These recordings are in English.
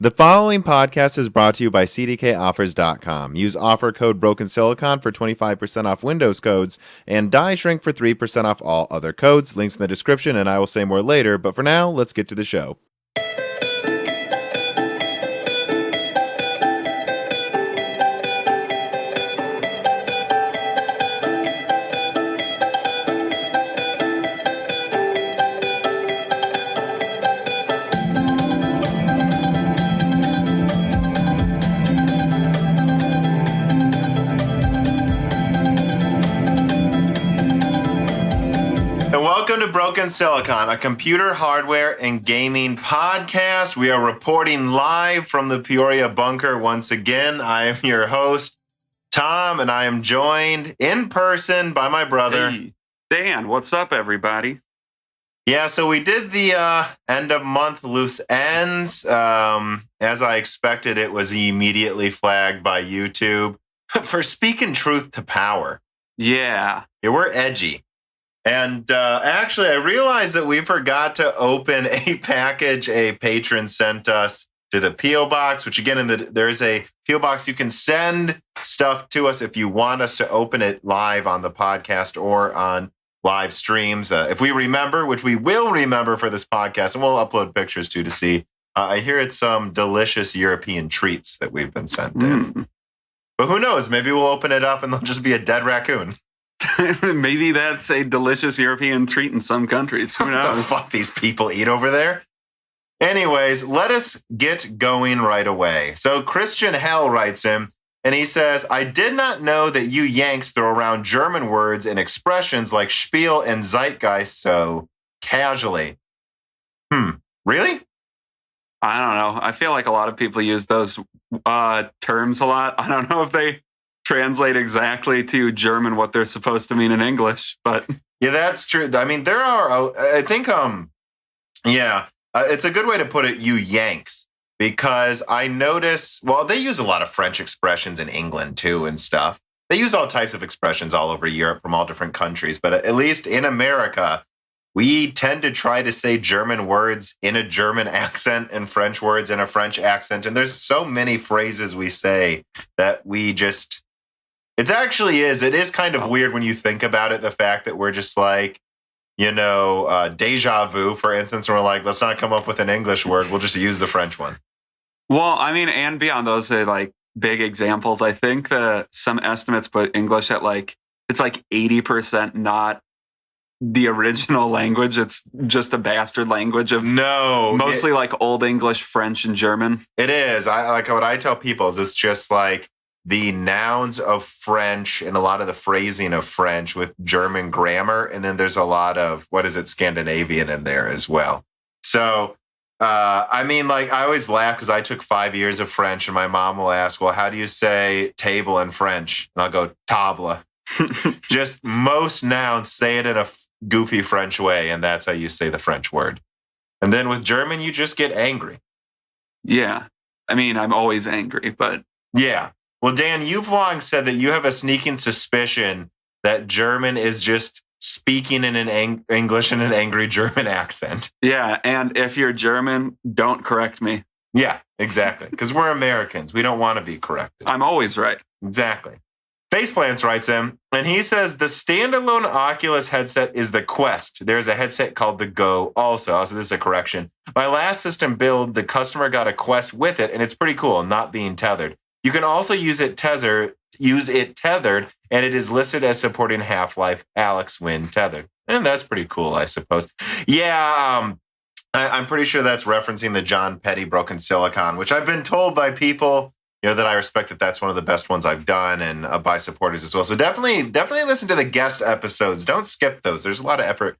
The following podcast is brought to you by CDKOffers.com. Use offer code BrokenSilicon for 25% off Windows codes and Die Shrink for 3% off all other codes. Links in the description, and I will say more later. But for now, let's get to the show. Welcome to Broken Silicon, a computer, hardware, and gaming podcast. We are reporting live from the Peoria bunker once again. I am your host, Tom, and I am joined in person by my brother. Hey, Dan, what's up, everybody? Yeah, so we did the end of month loose ends. As I expected, it was immediately flagged by YouTube for speaking truth to power. Yeah, we're edgy. And actually, I realized that we forgot to open a package a patron sent us to the P.O. Box, which again, there's a P.O. Box. You can send stuff to us if you want us to open it live on the podcast or on live streams. If we remember, which we will remember for this podcast, and we'll upload pictures too to see. I hear it's some delicious European treats that we've been sent in. But who knows? Maybe we'll open it up and there'll just be a dead raccoon. Maybe that's a delicious European treat in some countries. Who knows? What the fuck these people eat over there? Anyways, let us get going right away. So Christian Hell writes in, and he says, I did not know that you Yanks throw around German words and expressions like Spiel and Zeitgeist so casually. Really? I don't know. I feel like a lot of people use those terms a lot. I don't know if they translate exactly to German what they're supposed to mean in English, but yeah, that's true. I mean, there are, I think, it's a good way to put it, you Yanks, because I notice, well, they use a lot of French expressions in England too and stuff. They use all types of expressions all over Europe from all different countries, but at least in America, we tend to try to say German words in a German accent and French words in a French accent. And there's so many phrases we say that we just, it is kind of weird when you think about it, the fact that we're just like, deja vu, for instance, we're like, let's not come up with an English word. We'll just use the French one. Well, I mean, and beyond those like big examples, I think that some estimates put English at it's like 80% not the original language. It's just a bastard language of mostly like Old English, French, and German. It is. What I tell people is it's just like the nouns of French and a lot of the phrasing of French with German grammar. And then there's a lot of, Scandinavian in there as well. So, I always laugh because I took 5 years of French and my mom will ask, well, how do you say table in French? And I'll go, table. Just most nouns say it in a goofy French way. And that's how you say the French word. And then with German, you just get angry. Yeah. I mean, I'm always angry, but yeah. Well, Dan, you've long said that you have a sneaking suspicion that German is just speaking in an English in an angry German accent. Yeah, and if you're German, don't correct me. Yeah, exactly. Because we're Americans. We don't want to be corrected. I'm always right. Exactly. Faceplants writes in, and he says, the standalone Oculus headset is the Quest. There's a headset called the Go also. So this is a correction. My last system build, the customer got a Quest with it, and it's pretty cool, not being tethered. You can also use it tethered, and it is listed as supporting Half-Life Alyx when tethered. And that's pretty cool, I suppose. Yeah, I'm pretty sure that's referencing the John Petty Broken Silicon, which I've been told by people, that I respect that that's one of the best ones I've done, and by supporters as well. So definitely listen to the guest episodes. Don't skip those. There's a lot of effort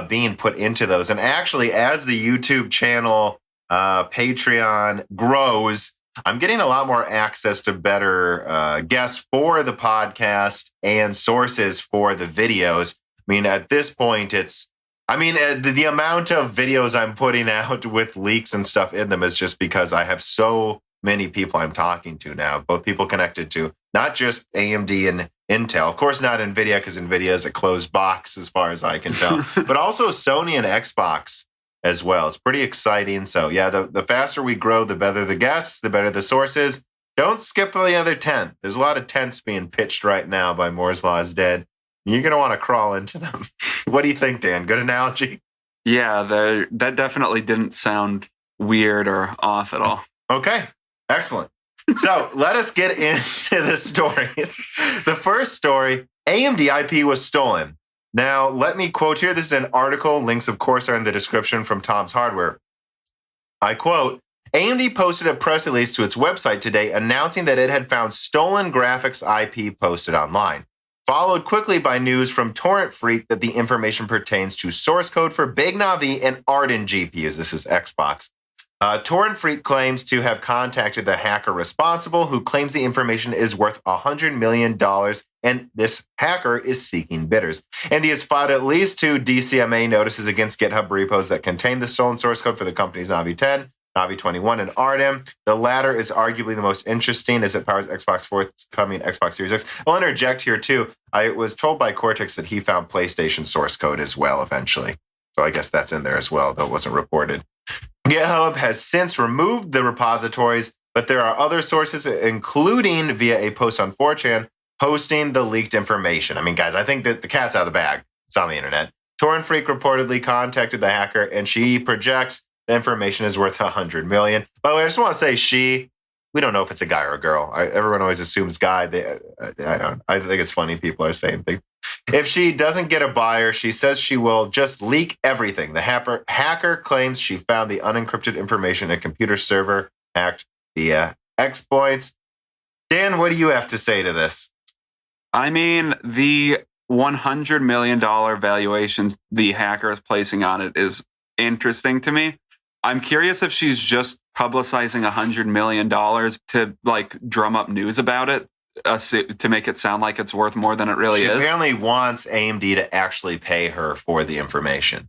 being put into those. And actually, as the YouTube channel Patreon grows, I'm getting a lot more access to better guests for the podcast and sources for the videos. I mean, at this point, the amount of videos I'm putting out with leaks and stuff in them is just because I have so many people I'm talking to now, both people connected to not just AMD and Intel, of course not Nvidia, because Nvidia is a closed box as far as I can tell, but also Sony and Xbox as well. It's pretty exciting. So yeah, the faster we grow, the better the guests, the better the sources. Don't skip the other tent. There's a lot of tents being pitched right now by Moore's Law is Dead. You're going to want to crawl into them. What do you think, Dan? Good analogy? Yeah, that definitely didn't sound weird or off at all. Okay, excellent. So let us get into the stories. The first story, AMD IP was stolen. Now, let me quote here. This is an article. Links, of course, are in the description from Tom's Hardware. I quote, AMD posted a press release to its website today announcing that it had found stolen graphics IP posted online, followed quickly by news from Torrent Freak that the information pertains to source code for Big Navi and Arden GPUs. This is Xbox. Torrent Freak claims to have contacted the hacker responsible, who claims the information is worth $100 million, and this hacker is seeking bidders. And he has filed at least 2 DCMA notices against GitHub repos that contain the stolen source code for the company's Navi 10, Navi 21, and Arden. The latter is arguably the most interesting as it powers Xbox forthcoming Xbox Series X. I'll interject here too. I was told by Cortex that he found PlayStation source code as well eventually. So I guess that's in there as well, though it wasn't reported. GitHub has since removed the repositories, but there are other sources, including via a post on 4chan, posting the leaked information. I mean, guys, I think that the cat's out of the bag. It's on the internet. Torrent Freak reportedly contacted the hacker, and she projects the information is worth $100 million. By the way, I just want to say we don't know if it's a guy or a girl. Everyone always assumes guy. I think it's funny people are saying things. If she doesn't get a buyer, she says she will just leak everything. The hacker claims she found the unencrypted information in a computer server hacked via exploits. Dan, what do you have to say to this? I mean, the $100 million valuation the hacker is placing on it is interesting to me. I'm curious if she's just publicizing $100 million to like drum up news about it, to make it sound like it's worth more than it really is. She apparently wants AMD to actually pay her for the information,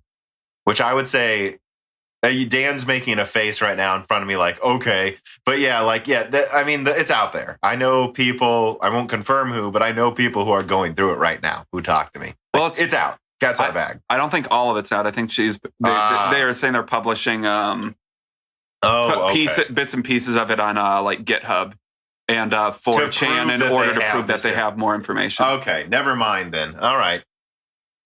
which I would say, Dan's making a face right now in front of me like, okay. But yeah, it's out there. I know people, I won't confirm who, but I know people who are going through it right now who talk to me. Well, it's out. Cat's out of the bag. I don't think all of it's out. I think they are saying they're publishing bits and pieces of it on like GitHub and 4chan in order to prove that they have more information. Okay, never mind then. All right.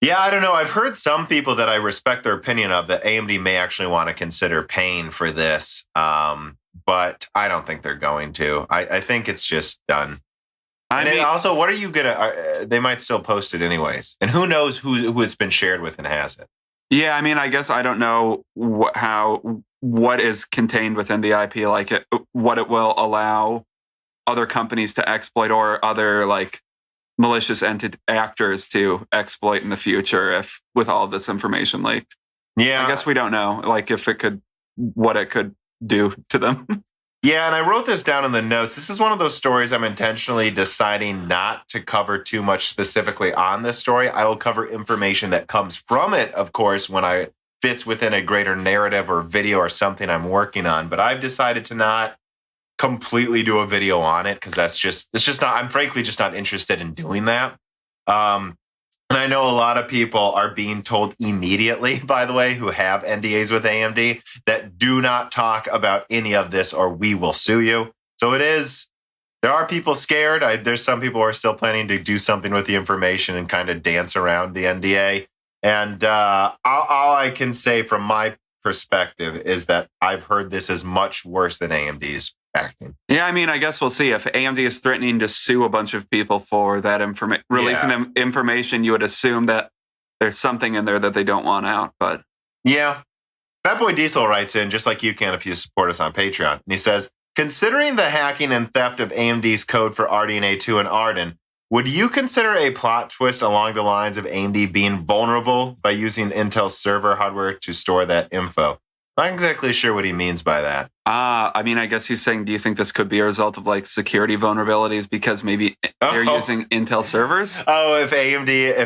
Yeah, I don't know. I've heard some people that I respect their opinion of that AMD may actually want to consider paying for this, but I don't think they're going to. I think it's just done. Also, what are you gonna? They might still post it anyways, and who knows who it's been shared with and has it. Yeah, I mean, I guess I don't know what is contained within the IP, like what it will allow other companies to exploit or other like malicious actors to exploit in the future if with all of this information leaked. Yeah, I guess we don't know, like what it could do to them. Yeah, and I wrote this down in the notes. This is one of those stories I'm intentionally deciding not to cover too much specifically on this story. I will cover information that comes from it, of course, when I fits within a greater narrative or video or something I'm working on. But I've decided to not completely do a video on it because it's just not, I'm frankly just not interested in doing that. And I know a lot of people are being told immediately, by the way, who have NDAs with AMD, that do not talk about any of this or we will sue you. So there are people scared. There's some people who are still planning to do something with the information and kind of dance around the NDA. And all I can say from my perspective is that I've heard this is much worse than AMD's acting. Yeah, I mean, I guess we'll see. If AMD is threatening to sue a bunch of people for that releasing information, you would assume that there's something in there that they don't want out. But yeah, Fatboy Diesel writes in, just like you can if you support us on Patreon. And he says, considering the hacking and theft of AMD's code for RDNA 2 and Arden, would you consider a plot twist along the lines of AMD being vulnerable by using Intel server hardware to store that info? Not exactly sure what he means by that. I mean, I guess he's saying, do you think this could be a result of like security vulnerabilities because maybe they're using Intel servers? Oh, if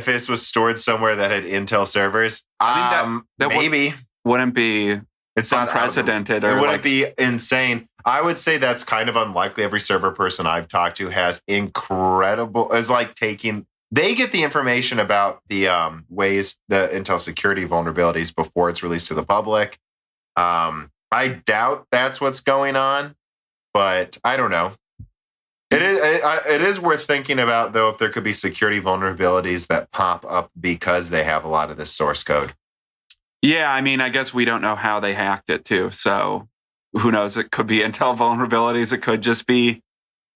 this was stored somewhere that had Intel servers, I mean, that maybe wouldn't be unprecedented. It wouldn't be insane. I would say that's kind of unlikely. Every server person I've talked to has is like taking they get the information about the ways, the Intel security vulnerabilities before it's released to the public. I doubt that's what's going on, but I don't know. It is worth thinking about, though, if there could be security vulnerabilities that pop up because they have a lot of this source code. Yeah, I mean, I guess we don't know how they hacked it too. So who knows? It could be Intel vulnerabilities. It could just be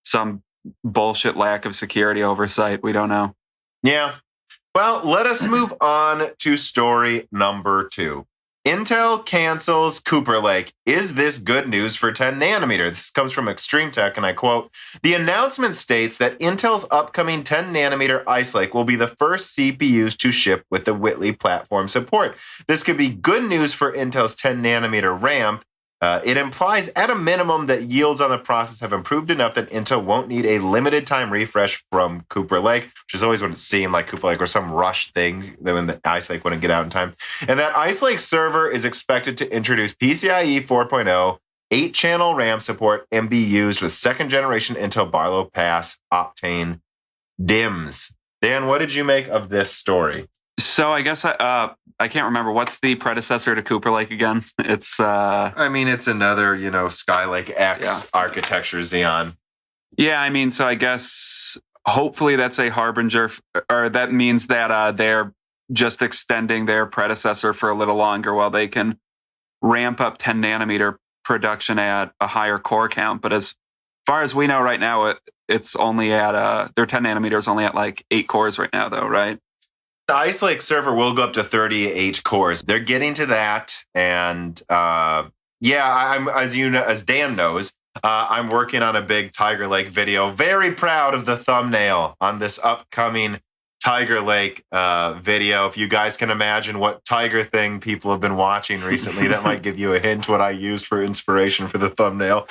some bullshit lack of security oversight. We don't know. Yeah. Well, let us move on to story number 2. Intel cancels Cooper Lake. Is this good news for 10 nanometer? This comes from Extreme Tech, and I quote, "The announcement states that Intel's upcoming 10 nanometer Ice Lake will be the first CPUs to ship with the Whitley platform support. This could be good news for Intel's 10 nanometer ramp. It implies at a minimum that yields on the process have improved enough that Intel won't need a limited time refresh from Cooper Lake," which is always what it seemed like Cooper Lake was some rush thing when the Ice Lake wouldn't get out in time. And that Ice Lake server is expected to introduce PCIe 4.0, 8-channel RAM support, and be used with second generation Intel Barlow Pass Optane DIMMs. Dan, what did you make of this story? So I guess I can't remember what's the predecessor to Cooper Lake again. It's I mean, it's another, Skylake X architecture Xeon. Yeah, I mean, so I guess hopefully that's a harbinger, or that means that they're just extending their predecessor for a little longer while they can ramp up 10 nanometer production at a higher core count. But as far as we know right now, it's only at their 10 nanometers only at like 8 cores right now, though, right? The Ice Lake server will go up to 38 cores. They're getting to that, and I'm as Dan knows, I'm working on a big Tiger Lake video. Very proud of the thumbnail on this upcoming Tiger Lake video. If you guys can imagine what Tiger thing people have been watching recently, that might give you a hint what I used for inspiration for the thumbnail.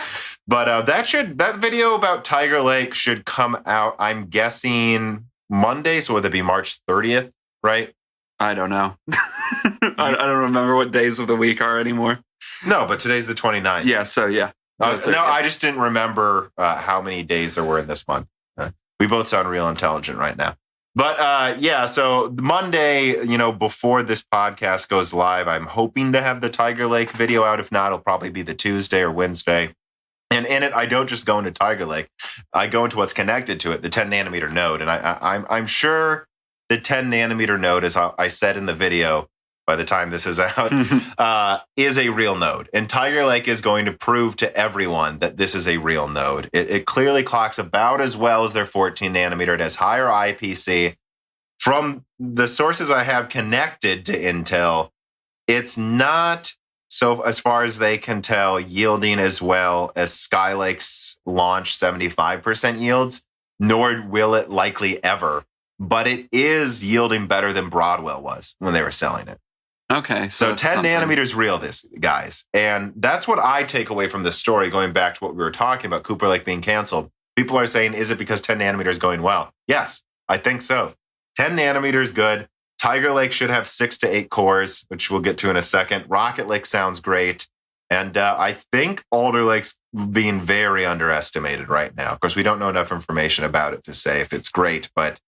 But that video about Tiger Lake should come out, I'm guessing, Monday. So would it be March 30th? Right? I don't know. I don't remember what days of the week are anymore. No, but today's the 29th. Yeah, so yeah. No, I just didn't remember how many days there were in this month. We both sound real intelligent right now. But so Monday, before this podcast goes live, I'm hoping to have the Tiger Lake video out. If not, it'll probably be the Tuesday or Wednesday. And in it, I don't just go into Tiger Lake. I go into what's connected to it, the 10 nanometer node. And I'm sure the 10 nanometer node, as I said in the video, by the time this is out, is a real node. And Tiger Lake is going to prove to everyone that this is a real node. It clearly clocks about as well as their 14 nanometer. It has higher IPC. From the sources I have connected to Intel, it's not, so as far as they can tell, yielding as well as Skylake's launch 75% yields, nor will it likely ever. But it is yielding better than Broadwell was when they were selling it. Okay. So 10 nanometers real, this, guys. And that's what I take away from this story, going back to what we were talking about, Cooper Lake being canceled. People are saying, is it because 10 nanometers is going well? Yes, I think so. 10 nanometers good. Tiger Lake should have 6 to 8 cores, which we'll get to in a second. Rocket Lake sounds great. And I think Alder Lake's being very underestimated right now. Of course, we don't know enough information about it to say if it's great, but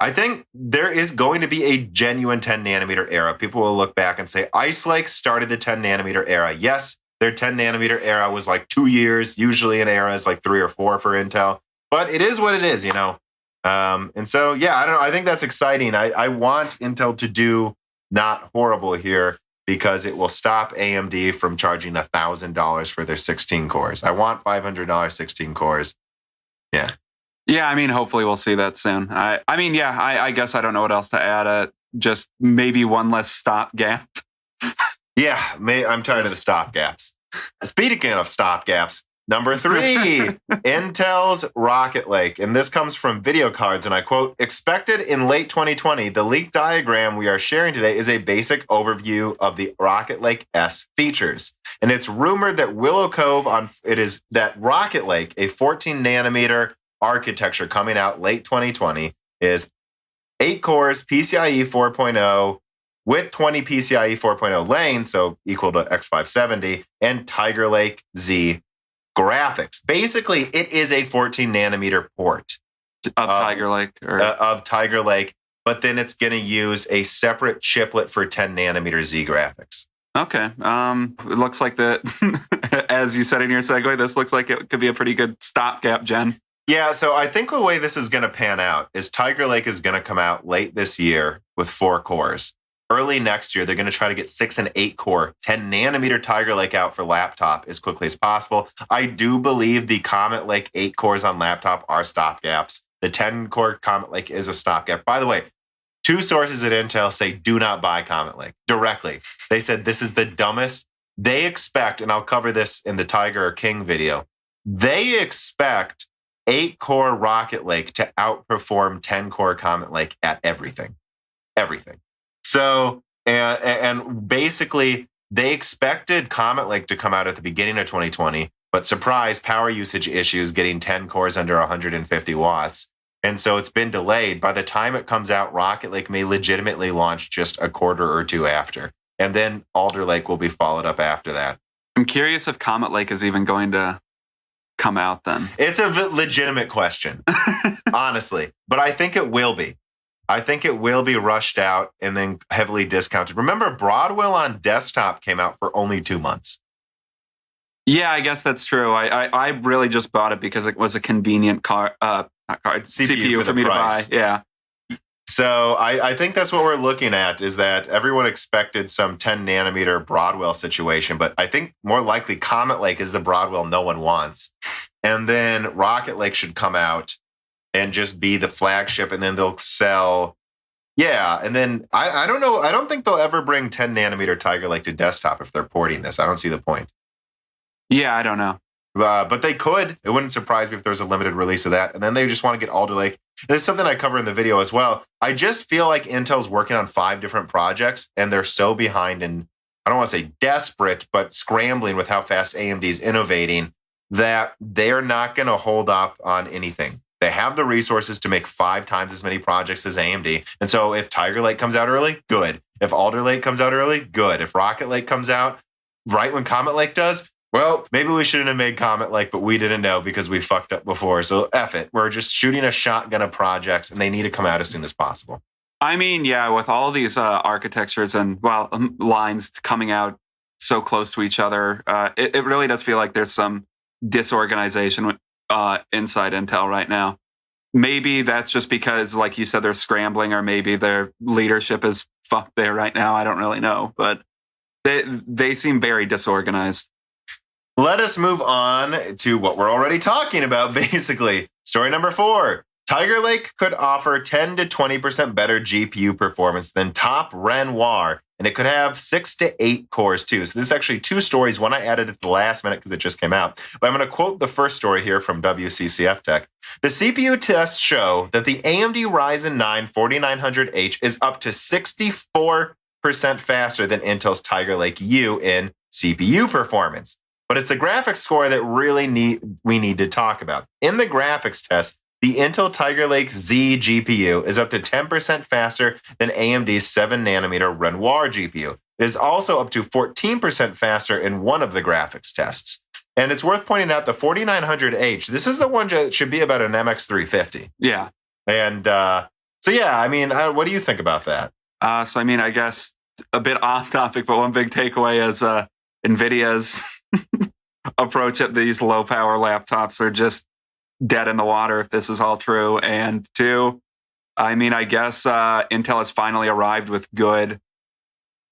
I think there is going to be a genuine 10 nanometer era. People will look back and say, Ice Lake started the 10 nanometer era. Yes, their 10 nanometer era was like 2 years. Usually an era is like 3 or 4 for Intel. But it is what it is, And so, I don't know. I think that's exciting. I want Intel to do not horrible here because it will stop AMD from charging $1,000 for their 16 cores. I want $500 16 cores. Yeah. Yeah, I mean, hopefully we'll see that soon. I guess I don't know what else to add. Just maybe one less stopgap. Yeah, I'm tired of the stopgaps. Speaking of stopgaps, number 3, Intel's Rocket Lake. And this comes from Video Cards, and I quote, "Expected in late 2020, the leaked diagram we are sharing today is a basic overview of the Rocket Lake S features. And it's rumored that Willow Cove that Rocket Lake, a 14 nanometer architecture coming out late 2020, is 8 cores, PCIe 4.0, with 20 PCIe 4.0 lanes, so equal to X570, and Tiger Lake Z graphics. Basically, it is a 14 nanometer port. Tiger Lake of Tiger Lake, but then it's going to use a separate chiplet for 10 nanometer Z graphics. Okay. It looks like that, as you said in your segue, this looks like it could be a pretty good stopgap gen. Yeah, so I think the way this is going to pan out is Tiger Lake is going to come out late this year with 4 cores. Early next year, they're going to try to get 6 and 8 core 10 nanometer Tiger Lake out for laptop as quickly as possible. I do believe the Comet Lake 8 cores on laptop are stopgaps. The 10 core Comet Lake is a stopgap. By the way, 2 sources at Intel say do not buy Comet Lake directly. They said this is the dumbest. They expect, and I'll cover this in the Tiger or King video, they expect 8 core Rocket Lake to outperform 10 core Comet Lake at everything. Everything. So, and basically, they expected Comet Lake to come out at the beginning of 2020, but surprise, power usage issues getting 10 cores under 150 watts. And so it's been delayed. By the time it comes out, Rocket Lake may legitimately launch just a quarter or 2 after. And then Alder Lake will be followed up after that. I'm curious if Comet Lake is even going to come out then. It's a legitimate question, honestly. But I think it will be. I think it will be rushed out and then heavily discounted. Remember, Broadwell on desktop came out for only 2 months. Yeah, I guess that's true. I really just bought it because it was a convenient CPU for me price. To buy. Yeah. So I think that's what we're looking at, is that everyone expected some 10 nanometer Broadwell situation, but I think more likely Comet Lake is the Broadwell no one wants. And then Rocket Lake should come out and just be the flagship, and then they'll sell. Yeah, and then I don't know. I don't think they'll ever bring 10 nanometer Tiger Lake to desktop if they're porting this. I don't see the point. Yeah, I don't know. But they could. It wouldn't surprise me if there was a limited release of that. And then they just want to get Alder Lake. There's something I cover in the video as well. I just feel like Intel's working on 5 different projects, and they're so behind and I don't want to say desperate, but scrambling with how fast AMD's innovating, that they're not going to hold up on anything. They have the resources to make 5 times as many projects as AMD. And so if Tiger Lake comes out early, good. If Alder Lake comes out early, good. If Rocket Lake comes out right when Comet Lake does, well, maybe we shouldn't have made Comet Lake, but we didn't know because we fucked up before. So F it. We're just shooting a shotgun of projects, and they need to come out as soon as possible. I mean, yeah, with all these architectures and, lines coming out so close to each other, it really does feel like there's some disorganization inside Intel right now. Maybe that's just because, like you said, they're scrambling, or maybe their leadership is fucked there right now. I don't really know, but they seem very disorganized. Let us move on to what we're already talking about, basically. Story number 4. Tiger Lake could offer 10 to 20% better GPU performance than top Renoir, and it could have 6 to 8 cores too. So this is actually 2 stories. One I added at the last minute because it just came out. But I'm going to quote the first story here from WCCF Tech. The CPU tests show that the AMD Ryzen 9 4900H is up to 64% faster than Intel's Tiger Lake U in CPU performance. But it's the graphics score that we need to talk about. In the graphics test, the Intel Tiger Lake Z GPU is up to 10% faster than AMD's 7nm Renoir GPU. It is also up to 14% faster in one of the graphics tests. And it's worth pointing out the 4900H, this is the one that should be about an MX350. Yeah. And so, yeah, I mean, what do you think about that? So, I mean, I guess a bit off topic, but one big takeaway is NVIDIA's approach at these low power laptops are just dead in the water if this is all true. And 2, I mean, I guess Intel has finally arrived with good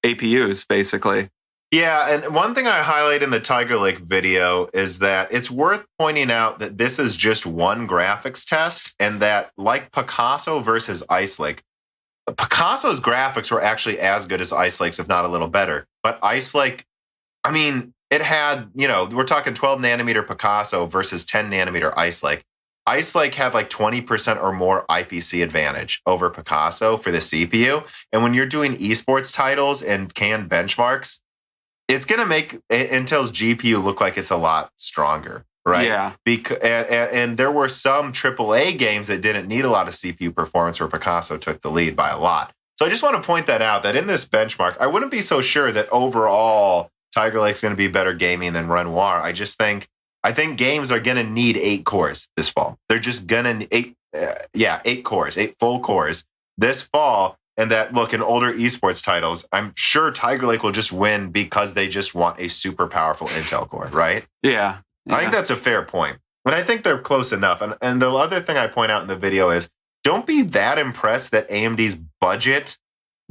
APUs, basically. Yeah, and one thing I highlight in the Tiger Lake video is that it's worth pointing out that this is just one graphics test, and that, like Picasso versus Ice Lake, Picasso's graphics were actually as good as Ice Lake's, if not a little better. But Ice Lake, I mean, it had, we're talking 12 nanometer Picasso versus 10 nanometer Ice Lake. Ice Lake had like 20% or more IPC advantage over Picasso for the CPU. And when you're doing esports titles and canned benchmarks, it's going to make Intel's GPU look like it's a lot stronger, right? Yeah. And there were some AAA games that didn't need a lot of CPU performance where Picasso took the lead by a lot. So I just want to point that out, that in this benchmark, I wouldn't be so sure that overall Tiger Lake's going to be better gaming than Renoir. I I think games are going to need 8 cores this fall. They're just going to 8 cores, 8 full cores this fall. And that, look, in older esports titles, I'm sure Tiger Lake will just win because they just want a super powerful Intel core, right? Yeah. I think that's a fair point. But I think they're close enough. And the other thing I point out in the video is don't be that impressed that AMD's budget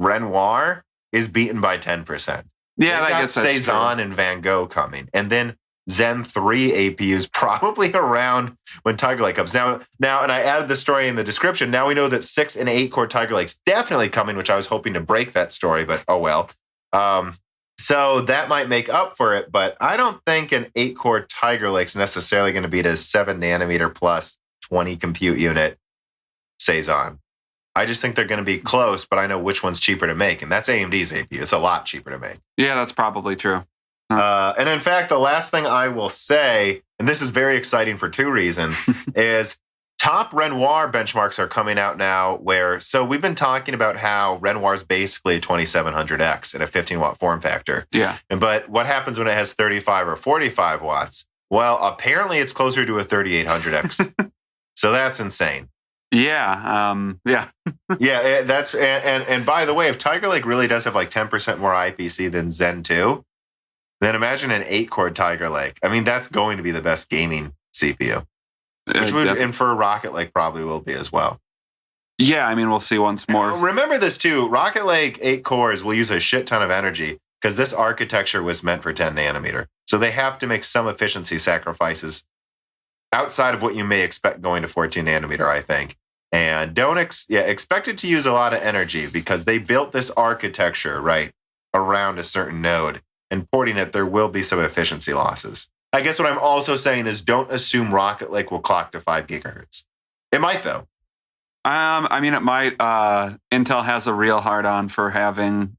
Renoir is beaten by 10%. Yeah, I guess that's Cezanne and Van Gogh coming. And then Zen3 APUs probably around when Tiger Lake comes. Now, and I added the story in the description. Now we know that 6 and 8 core Tiger Lake's definitely coming, which I was hoping to break that story, but oh well. So that might make up for it, but I don't think an 8 core Tiger Lake's necessarily going to beat a 7 nanometer plus 20 compute unit Cezanne. I just think they're going to be close, but I know which one's cheaper to make, and that's AMD's APU. It's a lot cheaper to make. Yeah, that's probably true. And in fact, the last thing I will say, and this is very exciting for 2 reasons, is top Renoir benchmarks are coming out now so we've been talking about how Renoir is basically a 2700X in a 15-watt form factor. Yeah. But what happens when it has 35 or 45 watts? Well, apparently it's closer to a 3800X. So that's insane. Yeah. Yeah. Yeah, that's and by the way, if Tiger Lake really does have like 10% more IPC than Zen3, then imagine an 8-core Tiger Lake. I mean, that's going to be the best gaming CPU, which would infer Rocket Lake probably will be as well. Yeah, I mean, we'll see once more. Remember this too, Rocket Lake 8 cores will use a shit ton of energy because this architecture was meant for 10 nanometer. So they have to make some efficiency sacrifices outside of what you may expect going to 14 nanometer, I think. And don't expect it to use a lot of energy because they built this architecture right around a certain node, and porting it, there will be some efficiency losses. I guess what I'm also saying is don't assume Rocket Lake will clock to 5 gigahertz. It might, though. I mean, it might. Intel has a real hard-on for having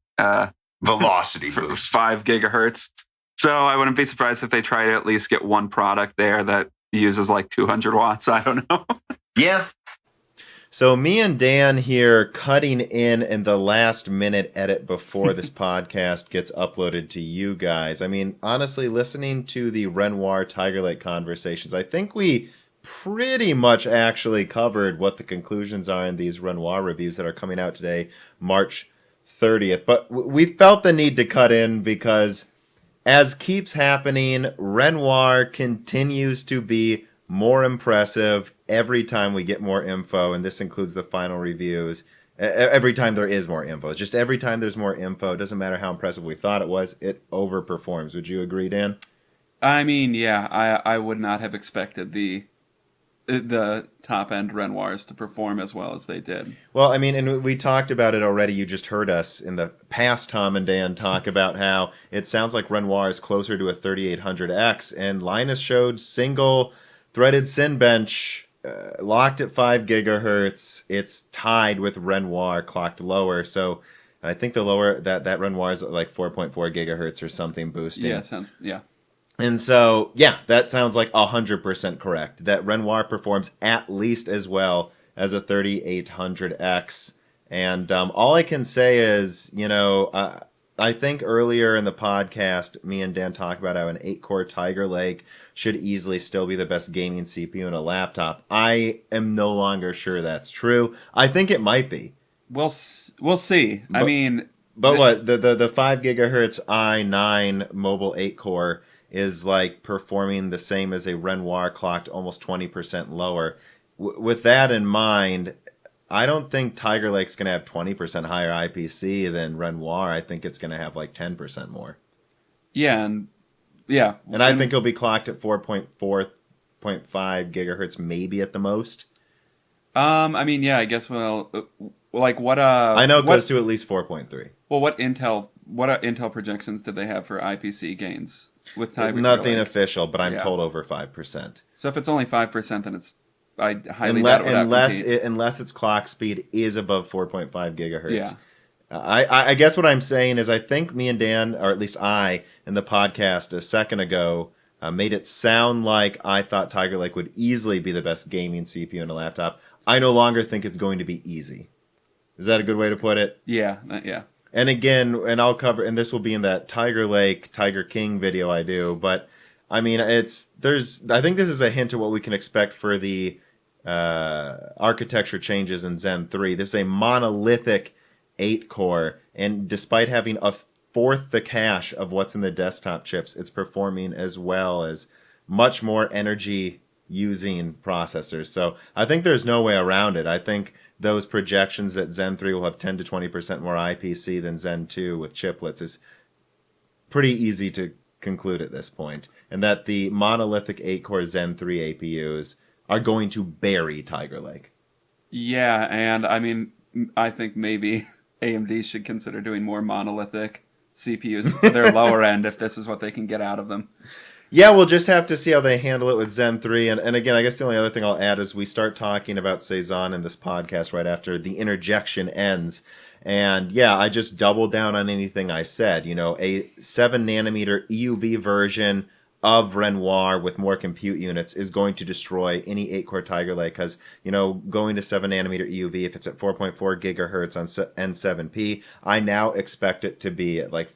velocity boost 5 gigahertz. So I wouldn't be surprised if they try to at least get one product there that uses like 200 watts. I don't know. Yeah. So me and Dan here cutting in the last minute edit before this podcast gets uploaded to you guys. I mean, honestly, listening to the Renoir Tiger Lake conversations, I think we pretty much actually covered what the conclusions are in these Renoir reviews that are coming out today, March 30th. But we felt the need to cut in because, as keeps happening, Renoir continues to be more impressive every time we get more info, and this includes the final reviews. Every time there is more info. Just every time there's more info, it doesn't matter how impressive we thought it was, it overperforms. Would you agree, Dan? I mean, yeah, I would not have expected the top-end Renoirs to perform as well as they did. Well, I mean, and we talked about it already. You just heard us in the past, Tom and Dan, talk about how it sounds like Renoir is closer to a 3800X, and Linus showed single-threaded Cinebench locked at 5 gigahertz. It's tied with Renoir, clocked lower. So I think the lower that Renoir is at like 4.4 gigahertz or something boosting. Yeah. And so, yeah, that sounds like 100% correct. That Renoir performs at least as well as a 3800X. And all I can say is, I think earlier in the podcast, me and Dan talked about how an 8-core Tiger Lake should easily still be the best gaming CPU in a laptop. I am no longer sure that's true. I think it might be. We'll see. But what? The 5 gigahertz i9 mobile 8-core is like performing the same as a Renoir clocked almost 20% lower. With that in mind, I don't think Tiger Lake's going to have 20% higher IPC than Renoir. I think it's going to have like 10% more. Yeah, and I think it'll be clocked at 4.4.5 gigahertz, maybe at the most. I guess. Well, like what? I know it goes to at least 4.3. Well, what Intel projections did they have for IPC gains with Tiger? Nothing official, but I'm told over 5%. So if it's only 5%, then I highly doubt it would unless its clock speed is above 4.5 gigahertz. Yeah. I guess what I'm saying is I think me and Dan, or at least I, in the podcast a second ago, made it sound like I thought Tiger Lake would easily be the best gaming CPU in a laptop. I no longer think it's going to be easy. Is that a good way to put it? Yeah. And again, and I'll cover, and this will be in that Tiger Lake, Tiger King video I do, but I mean, I think this is a hint of what we can expect for the architecture changes in Zen 3. This is a monolithic 8-core, and despite having a fourth the cache of what's in the desktop chips, it's performing as well as much more energy using processors. So I think there's no way around it. I think those projections that Zen 3 will have 10 to 20% more IPC than Zen 2 with chiplets is pretty easy to conclude at this point. And that the monolithic 8-core Zen 3 APUs are going to bury Tiger Lake. Yeah, and I mean, I think maybe AMD should consider doing more monolithic CPUs for their lower end if this is what they can get out of them. Yeah, we'll just have to see how they handle it with Zen 3. And again, I guess the only other thing I'll add is we start talking about Cezanne in this podcast right after the interjection ends. And yeah, I just doubled down on anything I said. You know, a 7-nanometer EUV version of Renoir with more compute units is going to destroy any 8-core Tiger Lake because, you know, going to 7-nanometer EUV, if it's at 4.4 gigahertz on N7P, I now expect it to be at 4.8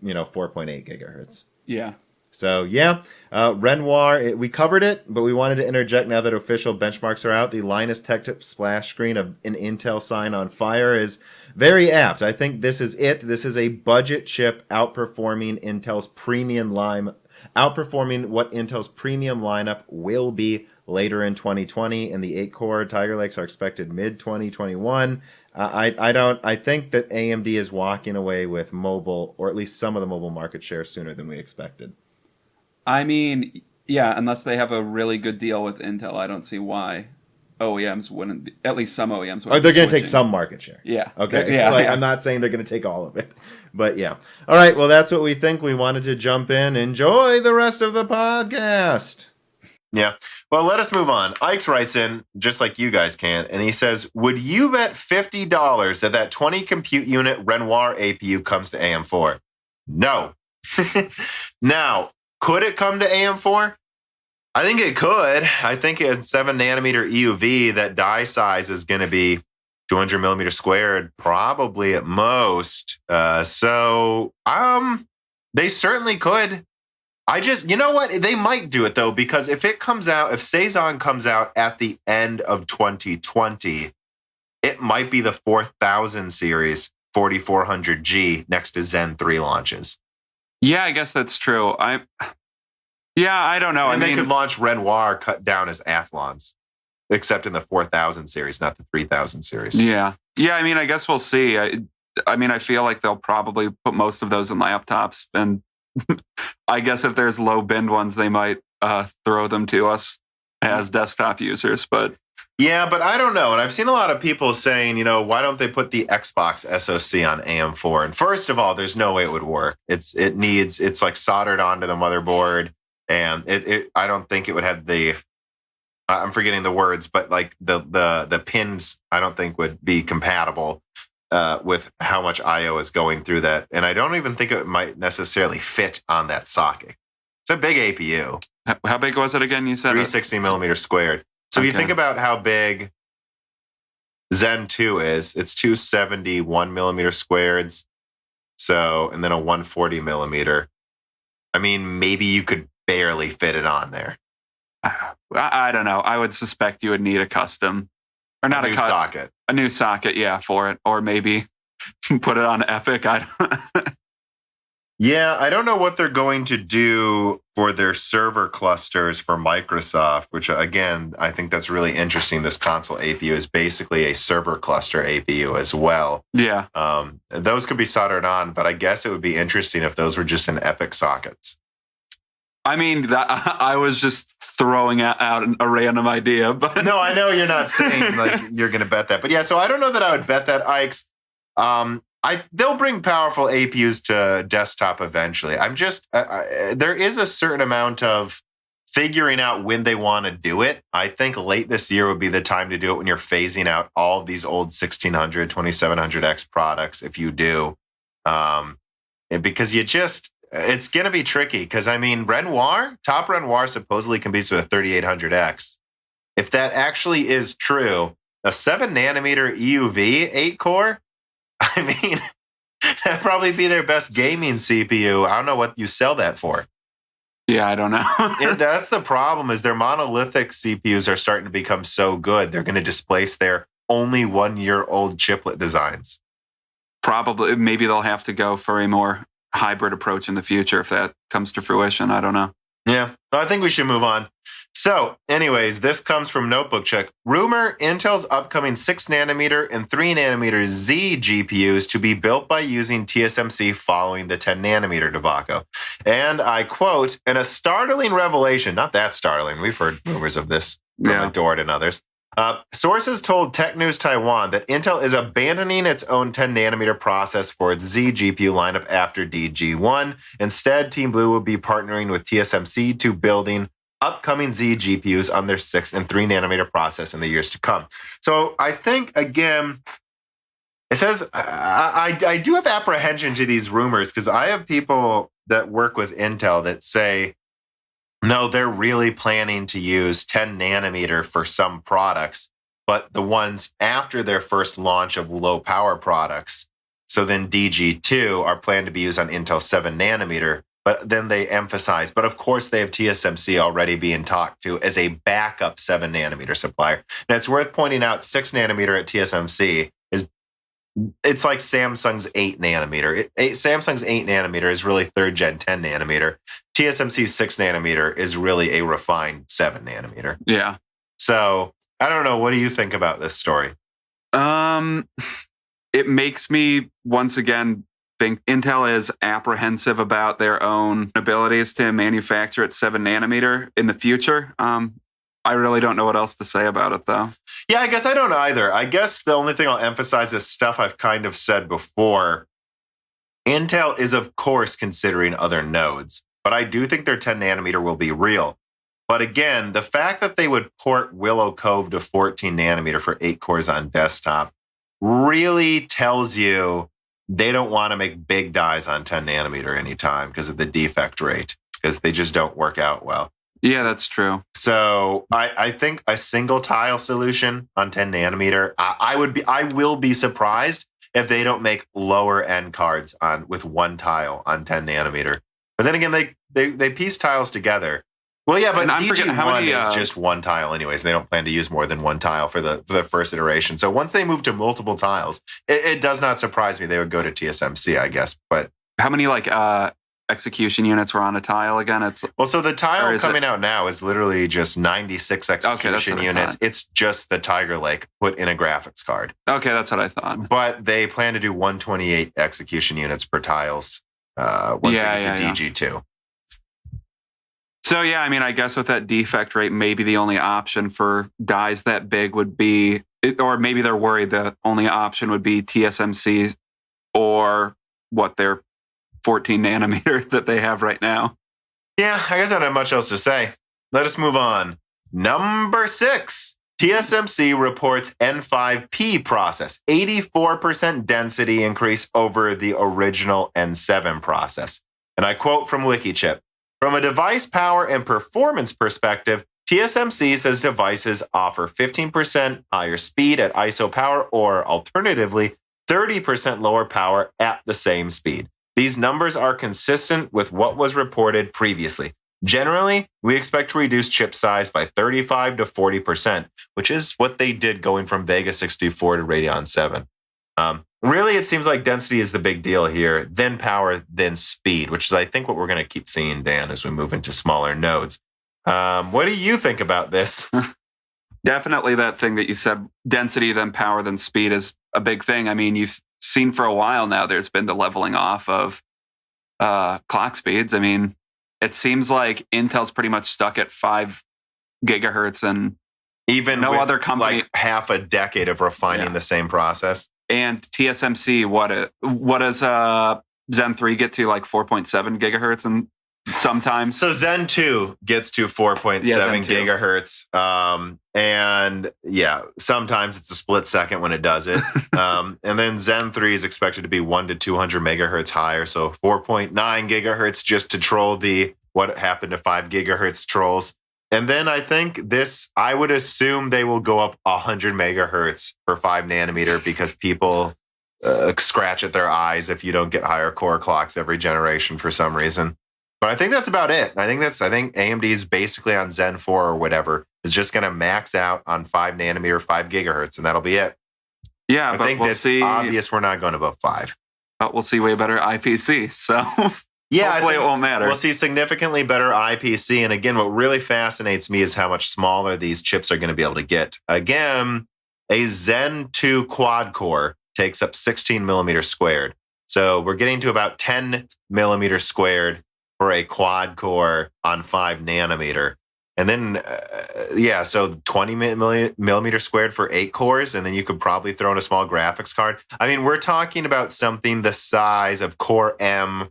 gigahertz. Yeah. So yeah, Renoir, we covered it, but we wanted to interject now that official benchmarks are out. The Linus Tech Tip splash screen of an Intel sign on fire is very apt. I think this is it. This is a budget chip outperforming what Intel's premium lineup will be later in 2020, and the 8-core Tiger Lakes are expected mid-2021. I think that AMD is walking away with mobile, or at least some of the mobile market share sooner than we expected. I mean, yeah, unless they have a really good deal with Intel, I don't see why OEMs wouldn't be, at least some OEMs wouldn't. Or they're going to take switching. some market share. Yeah. Okay. Yeah, yeah. I'm not saying they're going to take all of it, but yeah. All right. Well, that's what we think. We wanted to jump in. Enjoy the rest of the podcast. Yeah. Well, let us move on. Ike's writes in, just like you guys can, and he says, would you bet $50 that 20 compute unit Renoir APU comes to AM4? No. Now, could it come to AM4? I think it could. I think at 7-nanometer EUV, that die size is going to be 200 millimeters squared, probably at most. So they certainly could. You know what? They might do it, though, because if Cezanne comes out at the end of 2020, it might be the 4000 series 4400G next to Zen 3 launches. Yeah, I guess that's true. I don't know. And they could launch Renoir cut down as Athlons, except in the 4000 series, not the 3000 series. Yeah. I mean, I guess we'll see. I feel like they'll probably put most of those in laptops, and I guess if there's low binned ones, they might throw them to us as desktop users. But yeah, but I don't know. And I've seen a lot of people saying, why don't they put the Xbox SoC on AM4? And first of all, there's no way it would work. It's like soldered onto the motherboard, and I don't think it would have the I'm forgetting the words, but like the pins I don't think would be compatible with how much IO is going through that. And I don't even think it might necessarily fit on that socket. It's a big APU. How big was it again? You said 360 millimeters squared. So if you think about how big Zen 2 is, it's 271 millimeter squareds. So, and then a 140 millimeter. I mean, maybe you could barely fit it on there. I don't know. I would suspect you would need a custom, or not a socket. A new socket, yeah, for it, or maybe put it on Epic. I don't. Yeah, I don't know what they're going to do for their server clusters for Microsoft, which again, I think that's really interesting. This console APU is basically a server cluster APU as well. Yeah. Those could be soldered on, but I guess it would be interesting if those were just in Epic sockets. I mean, I was just throwing out a random idea, but no, I know you're not saying like you're going to bet that, but yeah. So I don't know that I would bet that, Ike's. They'll bring powerful APUs to desktop eventually. I'm just there is a certain amount of figuring out when they want to do it. I think late this year would be the time to do it when you're phasing out all of these old 1600, 2700X products. If you do, because it's going to be tricky. Because I mean, top Renoir supposedly competes with a 3800X. If that actually is true, a 7-nanometer EUV 8-core. I mean, that'd probably be their best gaming CPU. I don't know what you sell that for. Yeah, I don't know. That's the problem, is their monolithic CPUs are starting to become so good, they're going to displace their only 1-year-old chiplet designs. Probably, maybe they'll have to go for a more hybrid approach in the future if that comes to fruition. I don't know. Yeah, I think we should move on. So, anyways, this comes from Notebook Check. Rumor Intel's upcoming 6 nanometer and 3 nanometer Z GPUs to be built by using TSMC following the 10 nanometer debacle. And I quote, "In a startling revelation," not that startling, we've heard rumors of this from Adored and others. Sources told Tech News Taiwan that Intel is abandoning its own 10 nanometer process for its Z GPU lineup after DG1. Instead, Team Blue will be partnering with TSMC to building upcoming Z GPUs on their 6 and 3 nanometer process in the years to come. So I think, again, it says, I do have apprehension to these rumors, because I have people that work with Intel that say, no, they're really planning to use 10 nanometer for some products, but the ones after their first launch of low power products, so then DG2, are planned to be used on Intel 7 nanometer. But then they emphasize, but of course they have TSMC already being talked to as a backup 7 nanometer supplier. Now it's worth pointing out 6 nanometer at TSMC it's like Samsung's 8 nanometer. Samsung's 8 nanometer is really 3rd gen 10 nanometer. TSMC's 6 nanometer is really a refined 7 nanometer. Yeah. So I don't know. What do you think about this story? It makes me once again think Intel is apprehensive about their own abilities to manufacture at 7 nanometer in the future. I really don't know what else to say about it, though. Yeah, I guess I don't either. I guess the only thing I'll emphasize is stuff I've kind of said before. Intel is, of course, considering other nodes, but I do think their 10 nanometer will be real. But again, the fact that they would port Willow Cove to 14 nanometer for 8 cores on desktop really tells you they don't want to make big dies on 10 nanometer anytime because of the defect rate, because they just don't work out well. Yeah, that's true. So I think a single tile solution on 10 nanometer, I will be surprised if they don't make lower end cards with one tile on 10 nanometer. But then again, they piece tiles together. Well, yeah, but DG1 is just one tile anyways. They don't plan to use more than one tile for the first iteration. So once they move to multiple tiles, it does not surprise me they would go to TSMC, I guess. But how many execution units were on a tile again? So the tile coming out now is literally just 96 execution units. It's just the Tiger Lake put in a graphics card. Okay, that's what I thought. But they plan to do 128 execution units per tiles once they get to DG2. So yeah, I mean, I guess with that defect rate, maybe the only option for dies that big would be, or maybe they're worried the only option would be TSMC or their 14 nanometer that they have right now. Yeah, I guess I don't have much else to say. Let us move on. Number 6, TSMC reports N5P process, 84% density increase over the original N7 process. And I quote from WikiChip, "From a device power and performance perspective, TSMC says devices offer 15% higher speed at ISO power or alternatively 30% lower power at the same speed. These numbers are consistent with what was reported previously. Generally, we expect to reduce chip size by 35 to 40%, which is what they did going from Vega 64 to Radeon 7. Really, it seems like density is the big deal here, then power, then speed, which is, I think, what we're going to keep seeing, Dan, as we move into smaller nodes. What do you think about this? Definitely that thing that you said, density, then power, then speed is a big thing. I mean, you've seen for a while now, there's been the leveling off of clock speeds. I mean, it seems like Intel's pretty much stuck at 5 gigahertz and even no other company, like half a decade of refining the same process. And TSMC, what does Zen3 get to, like 4.7 gigahertz and sometimes? So Zen2 gets to 4.7 gigahertz. And sometimes it's a split second when it does it. And then Zen3 is expected to be 1 to 200 megahertz higher. So 4.9 gigahertz just to troll what happened to 5 gigahertz trolls. And then I think I would assume they will go up 100 megahertz for 5 nanometer because people scratch at their eyes if you don't get higher core clocks every generation for some reason. But I think that's about it. I think AMD is basically on Zen 4 or whatever is just going to max out on 5 nanometer, 5 gigahertz, and that'll be it. Yeah, I but think we'll it's see. obvious we're not going above 5. But we'll see way better IPC. So Yeah, hopefully it won't matter. We'll see significantly better IPC. And again, what really fascinates me is how much smaller these chips are going to be able to get. Again, a Zen 2 quad core takes up 16 millimeters squared. So we're getting to about 10 millimeters squared for a quad core on 5 nanometer. And then, so 20 millimeters squared for 8 cores. And then you could probably throw in a small graphics card. I mean, we're talking about something the size of Core M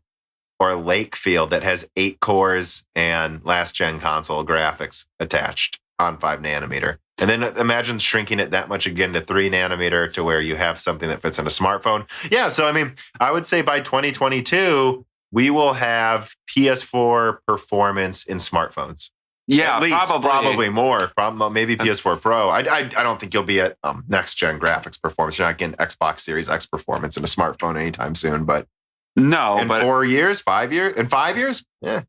or Lakefield that has 8 cores and last gen console graphics attached on 5 nanometer. And then imagine shrinking it that much again to 3 nanometer to where you have something that fits in a smartphone. Yeah, so I mean, I would say by 2022, we will have PS4 performance in smartphones. Yeah, at least, probably more. Maybe PS4 Pro. I don't think you'll be at next gen graphics performance. You're not getting Xbox Series X performance in a smartphone anytime soon. But no, in 4 years, 5 years, in 5 years, yeah,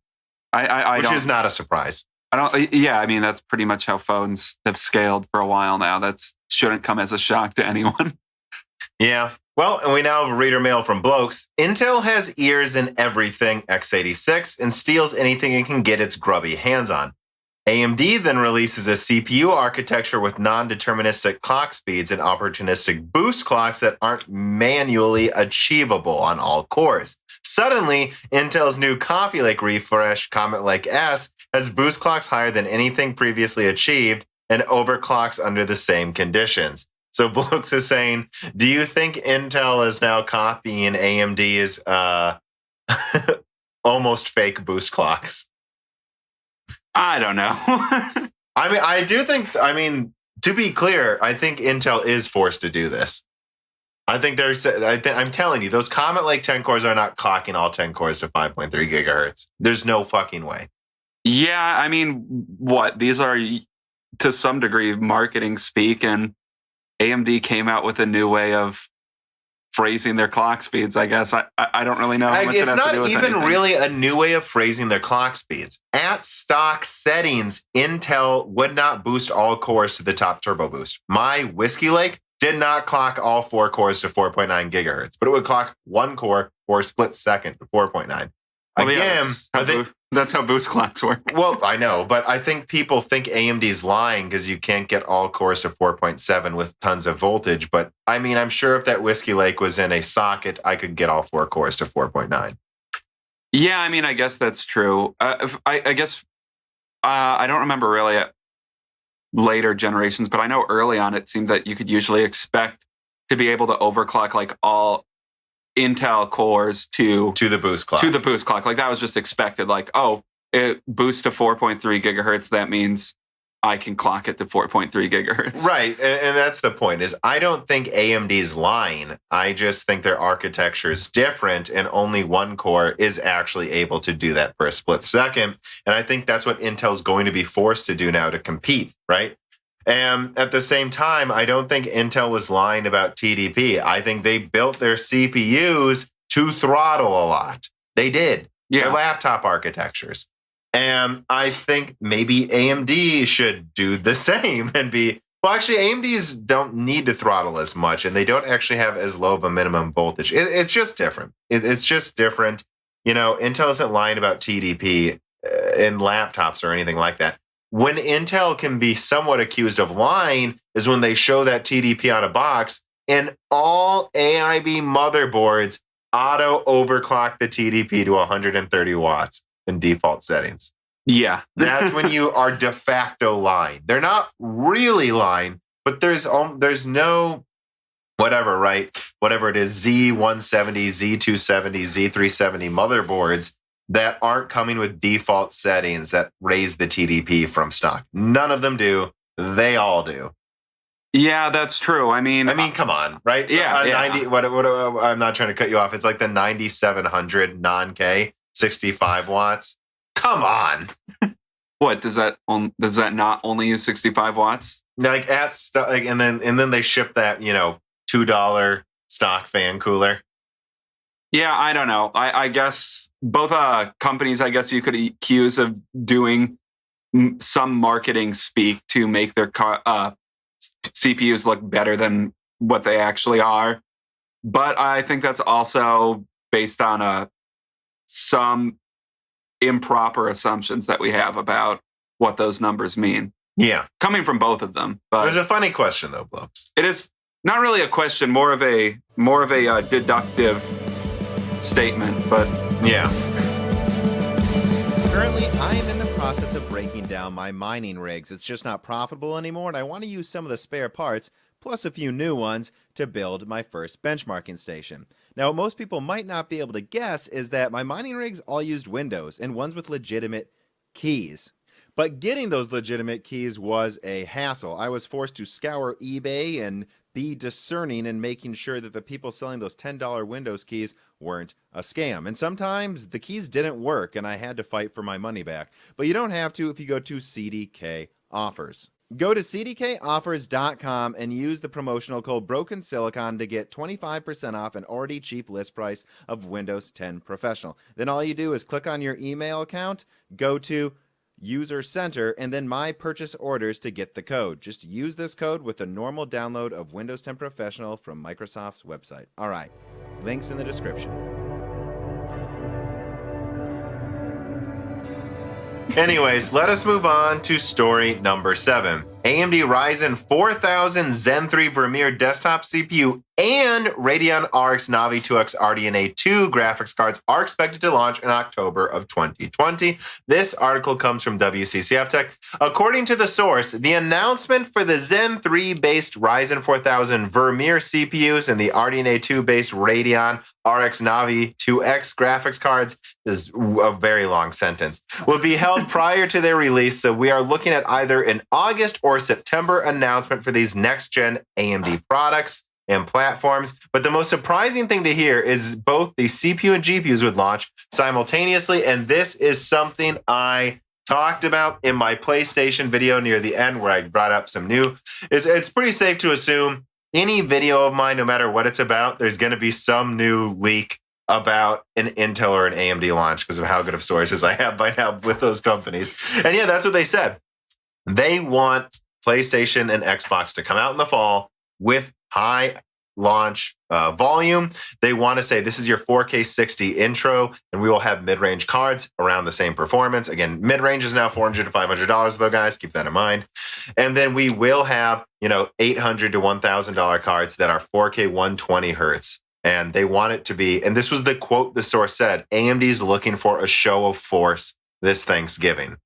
which is not a surprise. I don't. Yeah, I mean that's pretty much how phones have scaled for a while now. That shouldn't come as a shock to anyone. Yeah. Well, and we now have a reader mail from Blokes. Intel has ears in everything x86 and steals anything it can get its grubby hands on. AMD then releases a CPU architecture with non-deterministic clock speeds and opportunistic boost clocks that aren't manually achievable on all cores. Suddenly, Intel's new Coffee Lake refresh, Comet Lake S, has boost clocks higher than anything previously achieved and overclocks under the same conditions. So Blokes is saying, do you think Intel is now copying AMD's almost fake boost clocks? I don't know. I mean, to be clear, I think Intel is forced to do this. I'm telling you, those Comet Lake 10 cores are not clocking all 10 cores to 5.3 gigahertz. There's no fucking way. Yeah, I mean, these are to some degree marketing speak, and AMD came out with a new way of phrasing their clock speeds. I guess I don't really know how much it has to do with anything. It's not even really a new way of phrasing their clock speeds. At stock settings, Intel would not boost all cores to the top turbo boost. My Whiskey Lake did not clock all 4 cores to 4.9 gigahertz, but it would clock 1 core for a split second to 4.9. Well, again, that's how boost clocks work. Well, I know, but I think people think AMD's lying because you can't get all cores to 4.7 with tons of voltage. But I mean, I'm sure if that Whiskey Lake was in a socket, I could get all 4 cores to 4.9. Yeah, I mean, I guess that's true. I guess I don't remember really at later generations, but I know early on it seemed that you could usually expect to be able to overclock like all Intel cores to the boost clock. To the boost clock. Like that was just expected. Like, oh, it boosts to 4.3 gigahertz. That means I can clock it to 4.3 gigahertz. Right. And that's the point is I don't think AMD's lying. I just think their architecture is different and only 1 core is actually able to do that for a split second. And I think that's what Intel's going to be forced to do now to compete, right? And at the same time, I don't think Intel was lying about TDP. I think they built their CPUs to throttle a lot. They did. Yeah. Their laptop architectures. And I think maybe AMD should do the same and actually, AMDs don't need to throttle as much, and they don't actually have as low of a minimum voltage. It's just different. It's just different. You know, Intel isn't lying about TDP in laptops or anything like that. When Intel can be somewhat accused of lying is when they show that TDP on a box and all AIB motherboards auto overclock the TDP to 130 watts in default settings. Yeah. That's when you are de facto lying. They're not really lying, but there's no whatever, right? Whatever it is, Z170, Z270, Z370 motherboards that aren't coming with default settings that raise the TDP from stock. None of them do. They all do. Yeah, that's true. I mean, come on, right? Yeah, 90. What? I'm not trying to cut you off. It's like the 9700 non-K, 65 watts. Come on. What does that not only use 65 watts? Like at stock, and then they ship that $2 stock fan cooler. Yeah, I don't know. I guess both companies, I guess you could accuse of doing some marketing speak to make their CPUs look better than what they actually are. But I think that's also based on some improper assumptions that we have about what those numbers mean. Yeah. Coming from both of them. It was But a funny question, though, blokes. it is not really a question, more of a deductive statement. But Yeah. Currently, I am in the process of breaking down my mining rigs. It's just not profitable anymore, and I want to use some of the spare parts, plus a few new ones, to build my first benchmarking station. Now, what most people might not be able to guess is that my mining rigs all used Windows, and ones with legitimate keys. But getting those legitimate keys was a hassle. I was forced to scour eBay and be discerning in making sure that the people selling those $10 Windows keys weren't a scam. And sometimes the keys didn't work and I had to fight for my money back. But you don't have to if you go to CDK Offers. Go to cdkoffers.com and use the promotional code Broken Silicon to get 25% off an already cheap list price of Windows 10 Professional. Then all you do is click on your email account, go to User Center, and then My Purchase Orders to get the code. Just use this code with a normal download of Windows 10 Professional from Microsoft's website. All right, links in the description. Anyways, let us move on to story number 7. AMD Ryzen 4000 Zen 3 Vermeer desktop CPU and Radeon RX Navi 2X RDNA 2 graphics cards are expected to launch in October of 2020. This article comes from WCCF Tech. According to the source, the announcement for the Zen 3 based Ryzen 4000 Vermeer CPUs and the RDNA 2 based Radeon RX Navi 2X graphics cards, this is a very long sentence, will be held prior to their release. So we are looking at either an August or September announcement for these next-gen AMD products and platforms. But the most surprising thing to hear is both the CPU and GPUs would launch simultaneously. And this is something I talked about in my PlayStation video near the end where I brought up some new. It's pretty safe to assume any video of mine, no matter what it's about, there's going to be some new leak about an Intel or an AMD launch because of how good of sources I have by now with those companies. And yeah, that's what they said. They want PlayStation and Xbox to come out in the fall with high launch volume. They want to say this is your 4K 60 intro, and we will have mid-range cards around the same performance. Again, mid-range is now $400 to $500 though, guys. Keep that in mind. And then we will have, $800 to $1,000 cards that are 4K 120 hertz. And they want it to be, and this was the quote the source said, AMD's looking for a show of force this Thanksgiving.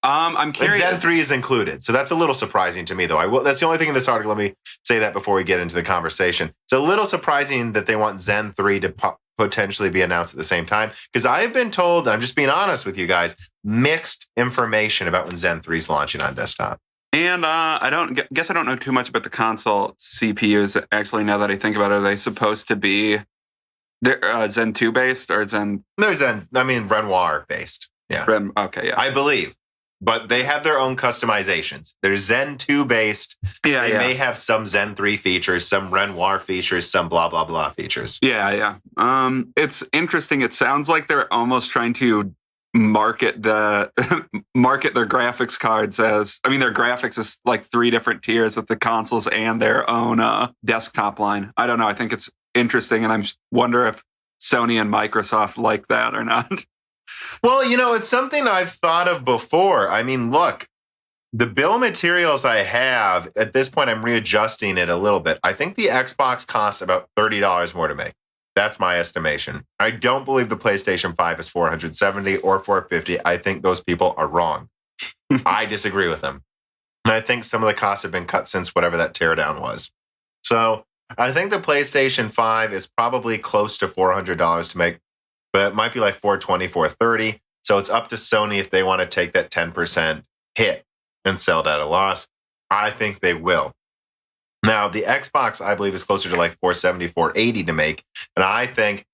I'm curious. And Zen 3 is included. So that's a little surprising to me, though. That's the only thing in this article. Let me say that before we get into the conversation. It's a little surprising that they want Zen 3 to potentially be announced at the same time. Because I've been told, I'm just being honest with you guys, mixed information about when Zen 3 is launching on desktop. And I don't know too much about the console CPUs. Actually, now that I think about it, are they supposed to be Zen 2 based or Zen? They're Renoir based. Yeah. Okay, yeah. I believe. But they have their own customizations. They're Zen 2 based. Yeah, they may have some Zen 3 features, some Renoir features, some blah, blah, blah features. Yeah. It's interesting. It sounds like they're almost trying to market their graphics cards as, their graphics is like 3 different tiers with the consoles and their own desktop line. I don't know. I think it's interesting, and I wonder if Sony and Microsoft like that or not. Well, it's something I've thought of before. Look, the bill of materials I have, at this point, I'm readjusting it a little bit. I think the Xbox costs about $30 more to make. That's my estimation. I don't believe the PlayStation 5 is $470 or $450. I think those people are wrong. I disagree with them. And I think some of the costs have been cut since whatever that teardown was. So I think the PlayStation 5 is probably close to $400 to make, but it might be like $420, $430. So it's up to Sony if they want to take that 10% hit and sell it at a loss. I think they will. Now, the Xbox, I believe, is closer to like $470, $480 to make. And I think,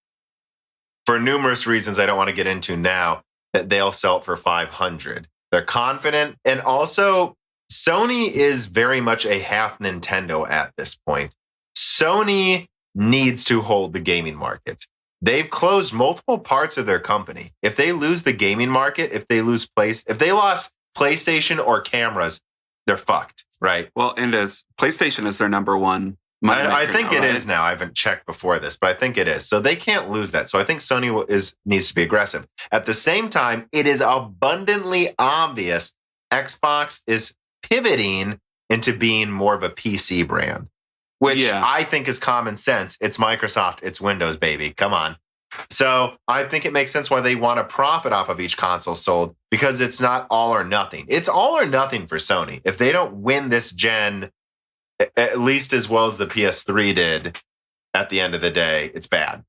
for numerous reasons I don't want to get into now, that they'll sell it for $500. They're confident. And also, Sony is very much a half Nintendo at this point. Sony needs to hold the gaming market. they've closed multiple parts of their company. If they lose the gaming market, if they lost PlayStation or cameras, they're fucked, right? Well, and PlayStation is their number one. I think it is now. I haven't checked before this, but I think it is. So they can't lose that. So I think Sony needs to be aggressive. At the same time, it is abundantly obvious Xbox is pivoting into being more of a PC brand, which I think is common sense. It's Microsoft, it's Windows, baby. Come on. So I think it makes sense why they want to profit off of each console sold, because it's not all or nothing. It's all or nothing for Sony. If they don't win this gen at least as well as the PS3 did, at the end of the day, it's bad.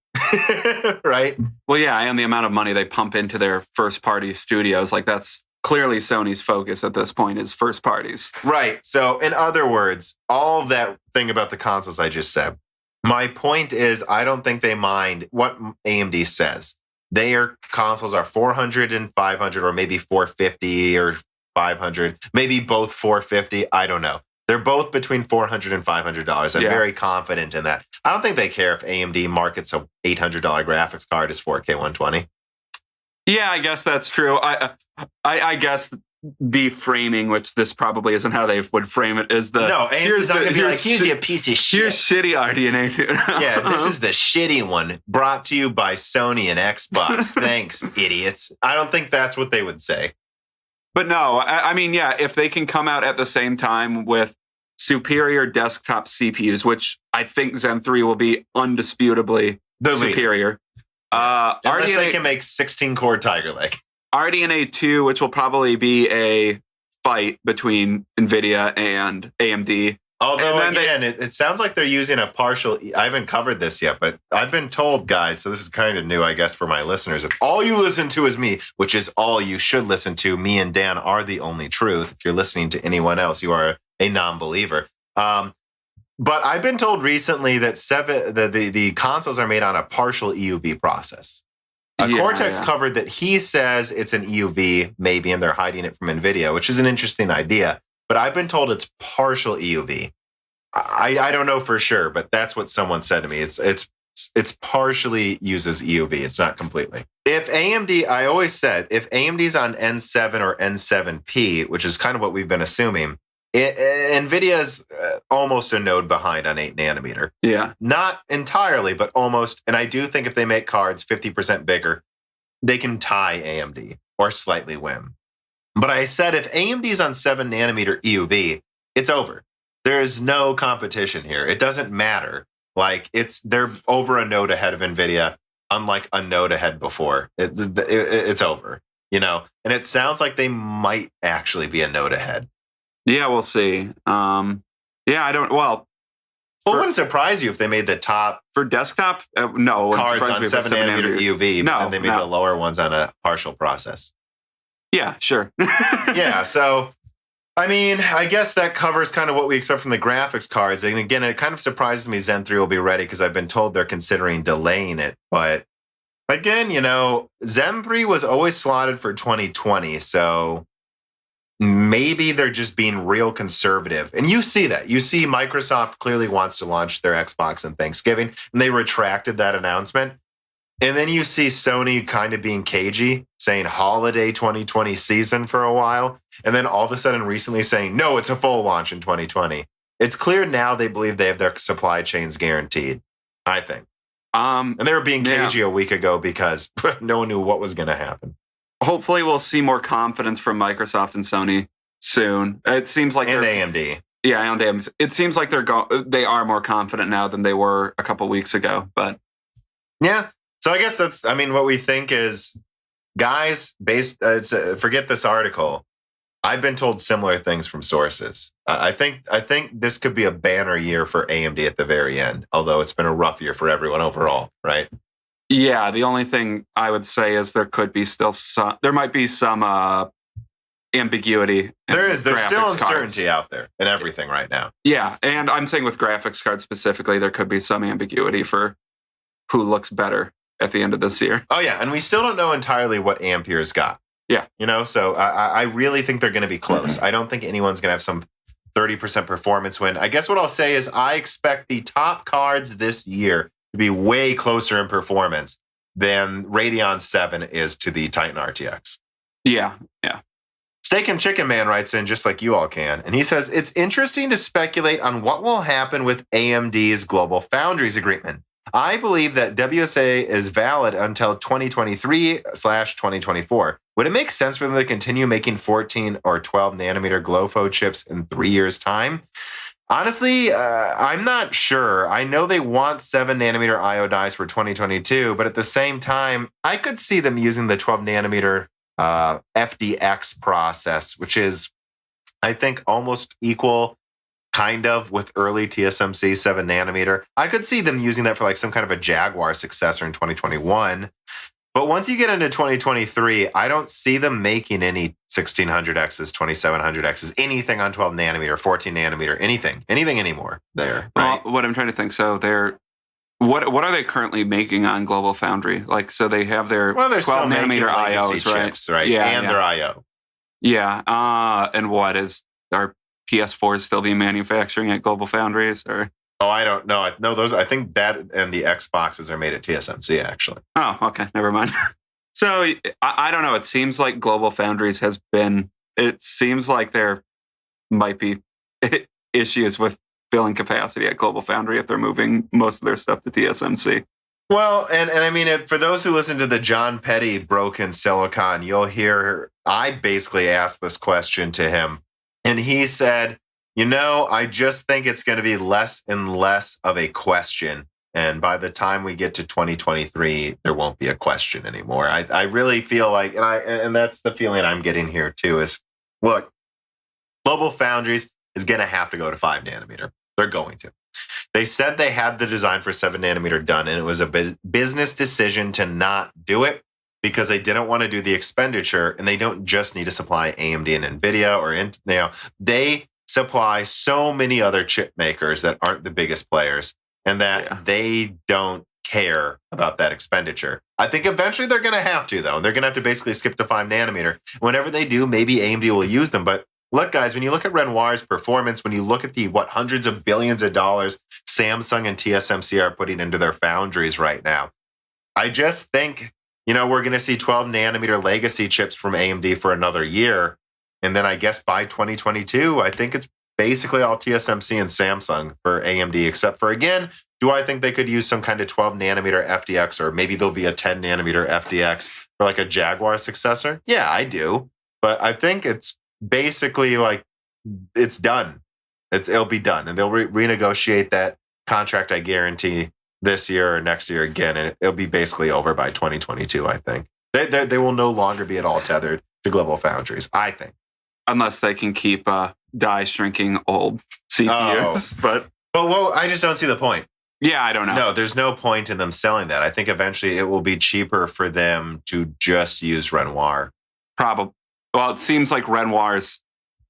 Right? Well, yeah, and the amount of money they pump into their first-party studios, like that's clearly Sony's focus at this point is first parties. Right. So in other words, all of that thing about the consoles I just said, my point is I don't think they mind what AMD says. Their consoles are 400 and 500, or maybe 450 or 500, maybe both 450. I don't know. They're both between $400 and $500. I'm very confident in that. I don't think they care if AMD markets a $800 graphics card as 4K 120. Yeah, I guess that's true. I guess the framing, which this probably isn't how they would frame it, is the here's a piece of shit. Here's shitty RDNA, dude. Yeah, this is the shitty one brought to you by Sony and Xbox. Thanks, idiots. I don't think that's what they would say. But no, I mean, yeah, if they can come out at the same time with superior desktop CPUs, which I think Zen 3 will be undisputably superior. Unless they can make 16-core Tiger Lake. RDNA 2, which will probably be a fight between Nvidia and AMD. Although, again, it sounds like they're using a partial... I haven't covered this yet, but I've been told, guys, so this is kind of new, I guess, for my listeners. If all you listen to is me, which is all you should listen to, me and Dan are the only truth. If you're listening to anyone else, you are a non-believer. But I've been told recently that the consoles are made on a partial EUV process. Cortex covered that he says it's an EUV, maybe, and they're hiding it from NVIDIA, which is an interesting idea. But I've been told it's partial EUV. I don't know for sure, but that's what someone said to me. It's partially uses EUV. It's not completely. If AMD, I always said, if AMD's on N7 or N7P, which is kind of what we've been assuming, NVIDIA's almost a node behind on 8 nanometer. Yeah. Not entirely, but almost. And I do think if they make cards 50% bigger, they can tie AMD or slightly win. But I said if AMD's on 7 nanometer EUV, it's over. There's no competition here. It doesn't matter. Like they're over a node ahead of NVIDIA, unlike a node ahead before. It's over, you know. And it sounds like they might actually be a node ahead. Yeah, we'll see. I don't. Well, it wouldn't surprise you if they made the top for desktop. No, cards on 7 nanometer EUV, and they made the lower ones on a partial process. Yeah, sure. Yeah, so, I mean, I guess that covers kind of what we expect from the graphics cards. And again, it kind of surprises me Zen 3 will be ready because I've been told they're considering delaying it. But again, you know, Zen 3 was always slotted for 2020, so maybe they're just being real conservative. And you see that. You see Microsoft clearly wants to launch their Xbox on Thanksgiving, and they retracted that announcement. And then you see Sony kind of being cagey, saying holiday 2020 season for a while. And then all of a sudden recently saying, no, it's a full launch in 2020. It's clear now they believe they have their supply chains guaranteed, I think. And they were being cagey a week ago because no one knew what was going to happen. Hopefully we'll see more confidence from Microsoft and Sony soon. It seems like AMD. Yeah, and AMD. It seems like they are more confident now than they were a couple weeks ago. But yeah. So I guess that's, I mean, what we think is, guys, forget this article. I've been told similar things from sources. I think this could be a banner year for AMD at the very end, although it's been a rough year for everyone overall, right? Yeah, the only thing I would say is there might be some ambiguity. There's still uncertainty out there in everything right now. Yeah, and I'm saying with graphics cards specifically, there could be some ambiguity for who looks better at the end of this year. Oh, yeah. And we still don't know entirely what Ampere's got. Yeah. You know, so I really think they're going to be close. I don't think anyone's going to have some 30% performance win. I guess what I'll say is I expect the top cards this year to be way closer in performance than Radeon 7 is to the Titan RTX. Yeah. Steak and Chicken Man writes in just like you all can. And he says, it's interesting to speculate on what will happen with AMD's Global Foundries agreement. I believe that WSA is valid until 2023/2024. Would it make sense for them to continue making 14 or 12 nanometer GloFo chips in 3 years' time? Honestly, I'm not sure. I know they want 7 nanometer IO dies for 2022, but at the same time, I could see them using the 12 nanometer FDX process, which is, I think, almost equal kind of with early TSMC 7 nanometer. I could see them using that for like some kind of a Jaguar successor in 2021. But once you get into 2023, I don't see them making any 1600Xs, 2700Xs, anything on 12 nanometer, 14 nanometer, anything anymore there. Right? Well, what I'm trying to think, so what are they currently making on Global Foundry? Like, so they have their 12 nanometer IOs, right? Chips, right? Yeah, and their IO. Yeah. And what is our PS4 still being manufacturing at Global Foundries, or? Oh, I don't know. No, those. I think that and the Xboxes are made at TSMC, actually. Oh, okay. Never mind. So I don't know. It seems like Global Foundries has been. It seems like there might be issues with filling capacity at Global Foundry if they're moving most of their stuff to TSMC. Well, and I mean, for those who listen to the John Petty Broken Silicon, you'll hear I basically asked this question to him, and he said, I just think it's going to be less and less of a question. And by the time we get to 2023, there won't be a question anymore. I really feel like, and that's the feeling I'm getting here too, is look, Global Foundries is going to have to go to 5 nanometer. They're going to. They said they had the design for 7 nanometer done, and it was a business decision to not do it because they didn't want to do the expenditure, and they don't just need to supply AMD and Nvidia they supply so many other chip makers that aren't the biggest players, and that they don't care about that expenditure. I think eventually they're going to have to, though. They're going to have to basically skip to 5 nanometer. Whenever they do, maybe AMD will use them. But look, guys, when you look at Renoir's performance, when you look at the hundreds of billions of dollars Samsung and TSMC are putting into their foundries right now, I just think, we're going to see 12 nanometer legacy chips from AMD for another year. And then I guess by 2022, I think it's basically all TSMC and Samsung for AMD, except for, again, do I think they could use some kind of 12 nanometer FDX, or maybe there'll be a 10 nanometer FDX for like a Jaguar successor? Yeah, I do. But I think it's basically like it's done. It'll be done. And they'll renegotiate that contract, I guarantee, this year or next year again. And it'll be basically over by 2022, I think. They will no longer be at all tethered to Global Foundries, I think. Unless they can keep die shrinking old CPUs. But I just don't see the point. Yeah, I don't know. No, there's no point in them selling that. I think eventually it will be cheaper for them to just use Renoir. Probably. Well, it seems like Renoir's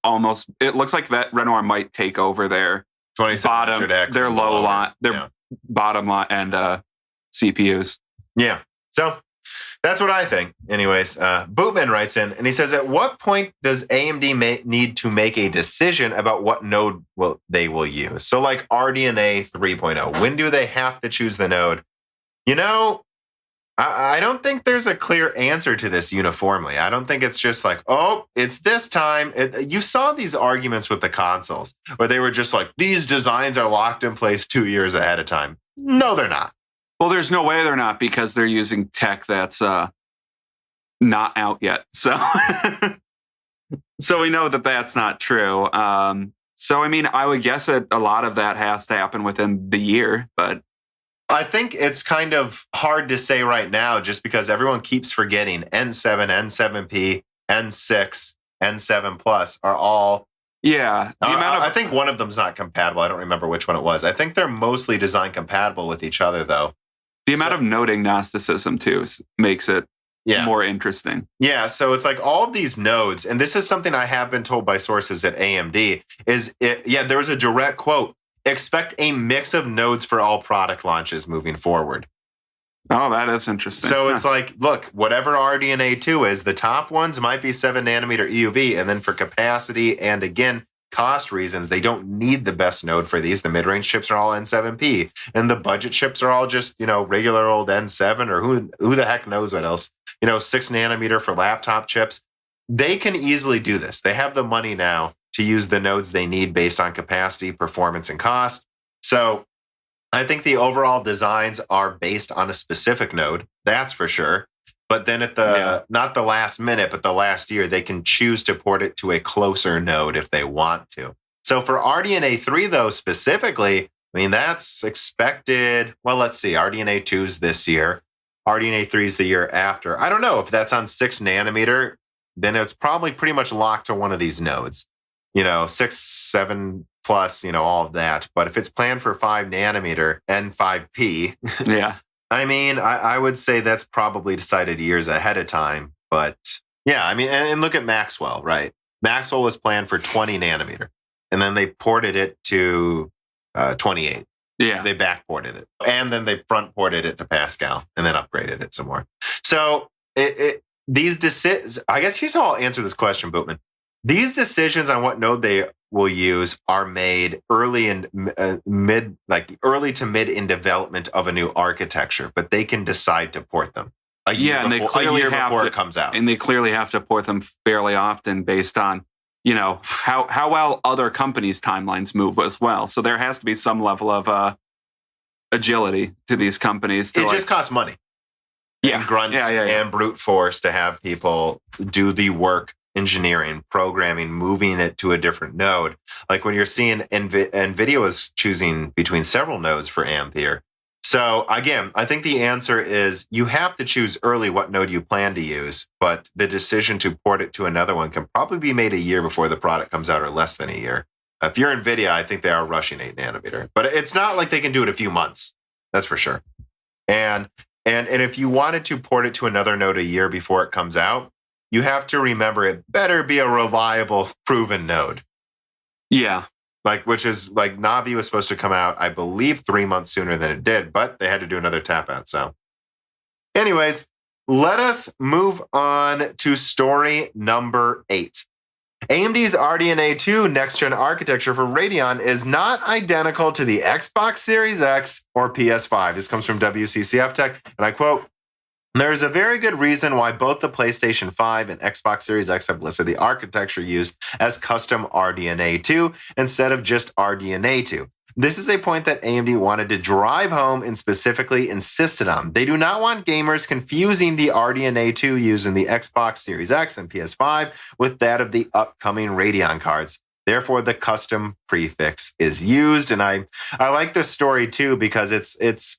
almost. It looks like that Renoir might take over their bottom, their low line, their bottom line and CPUs. Yeah. So that's what I think. Anyways, Bootman writes in and he says, at what point does AMD need to make a decision about what node they will use? So like RDNA 3.0, when do they have to choose the node? I don't think there's a clear answer to this uniformly. I don't think it's just like, oh, it's this time. You saw these arguments with the consoles where they were just like, these designs are locked in place 2 years ahead of time. No, they're not. Well, there's no way they're not, because they're using tech that's not out yet. So, so we know that that's not true. So, I mean, I would guess that a lot of that has to happen within the year, but I think it's kind of hard to say right now just because everyone keeps forgetting N7, N7P, N6, N7 Plus are all. Yeah. I think one of them's not compatible. I don't remember which one it was. I think they're mostly design compatible with each other, though. The amount of node agnosticism, too, makes it more interesting. Yeah, so it's like all of these nodes, and this is something I have been told by sources at AMD, there was a direct quote, expect a mix of nodes for all product launches moving forward. Oh, that is interesting. So it's like, look, whatever RDNA 2 is, the top ones might be 7 nanometer EUV, and then for capacity and, again, cost reasons, they don't need the best node for these. The mid-range chips are all N7P, and the budget chips are all just, regular old N7, or who the heck knows what else. 6 nanometer for laptop chips. They can easily do this. They have the money now to use the nodes they need based on capacity, performance, and cost. So I think the overall designs are based on a specific node, that's for sure. But then not the last minute, but the last year, they can choose to port it to a closer node if they want to. So for RDNA 3, though, specifically, that's expected. Well, let's see. RDNA 2's this year. RDNA 3 is the year after. I don't know if that's on 6 nanometer, then it's probably pretty much locked to one of these nodes. 6, 7 plus, all of that. But if it's planned for 5 nanometer N5P, yeah. I would say that's probably decided years ahead of time. But yeah, and look at Maxwell, right? Maxwell was planned for 20 nanometer, and then they ported it to 28. Yeah. They backported it, and then they front ported it to Pascal, and then upgraded it some more. So these decisions, I guess here's how I'll answer this question, Bootman. These decisions on what node they will use are made early to mid in development of a new architecture, but they can decide to port them a year before it comes out. And they clearly have to port them fairly often based on, how well other companies' timelines move as well. So there has to be some level of agility to these companies. It just costs money. Yeah. And grunt and brute force to have people do the work. Engineering, programming, moving it to a different node. Like when you're seeing NVIDIA was choosing between several nodes for Ampere. So again, I think the answer is you have to choose early what node you plan to use, but the decision to port it to another one can probably be made a year before the product comes out, or less than a year. If you're NVIDIA, I think they are rushing 8 nanometer, but it's not like they can do it a few months. That's for sure. And if you wanted to port it to another node a year before it comes out, you have to remember it better be a reliable, proven node. Yeah. Which is Navi was supposed to come out, I believe, 3 months sooner than it did, but they had to do another tap out. So anyways, let us move on to story number 8. AMD's RDNA 2 next-gen architecture for Radeon is not identical to the Xbox Series X or PS5. This comes from WCCF Tech, and I quote, "There's a very good reason why both the PlayStation 5 and Xbox Series X have listed the architecture used as custom RDNA 2 instead of just RDNA 2. This is a point that AMD wanted to drive home and specifically insisted on. They do not want gamers confusing the RDNA 2 used in the Xbox Series X and PS5 with that of the upcoming Radeon cards. Therefore, the custom prefix is used." And I like this story too because it's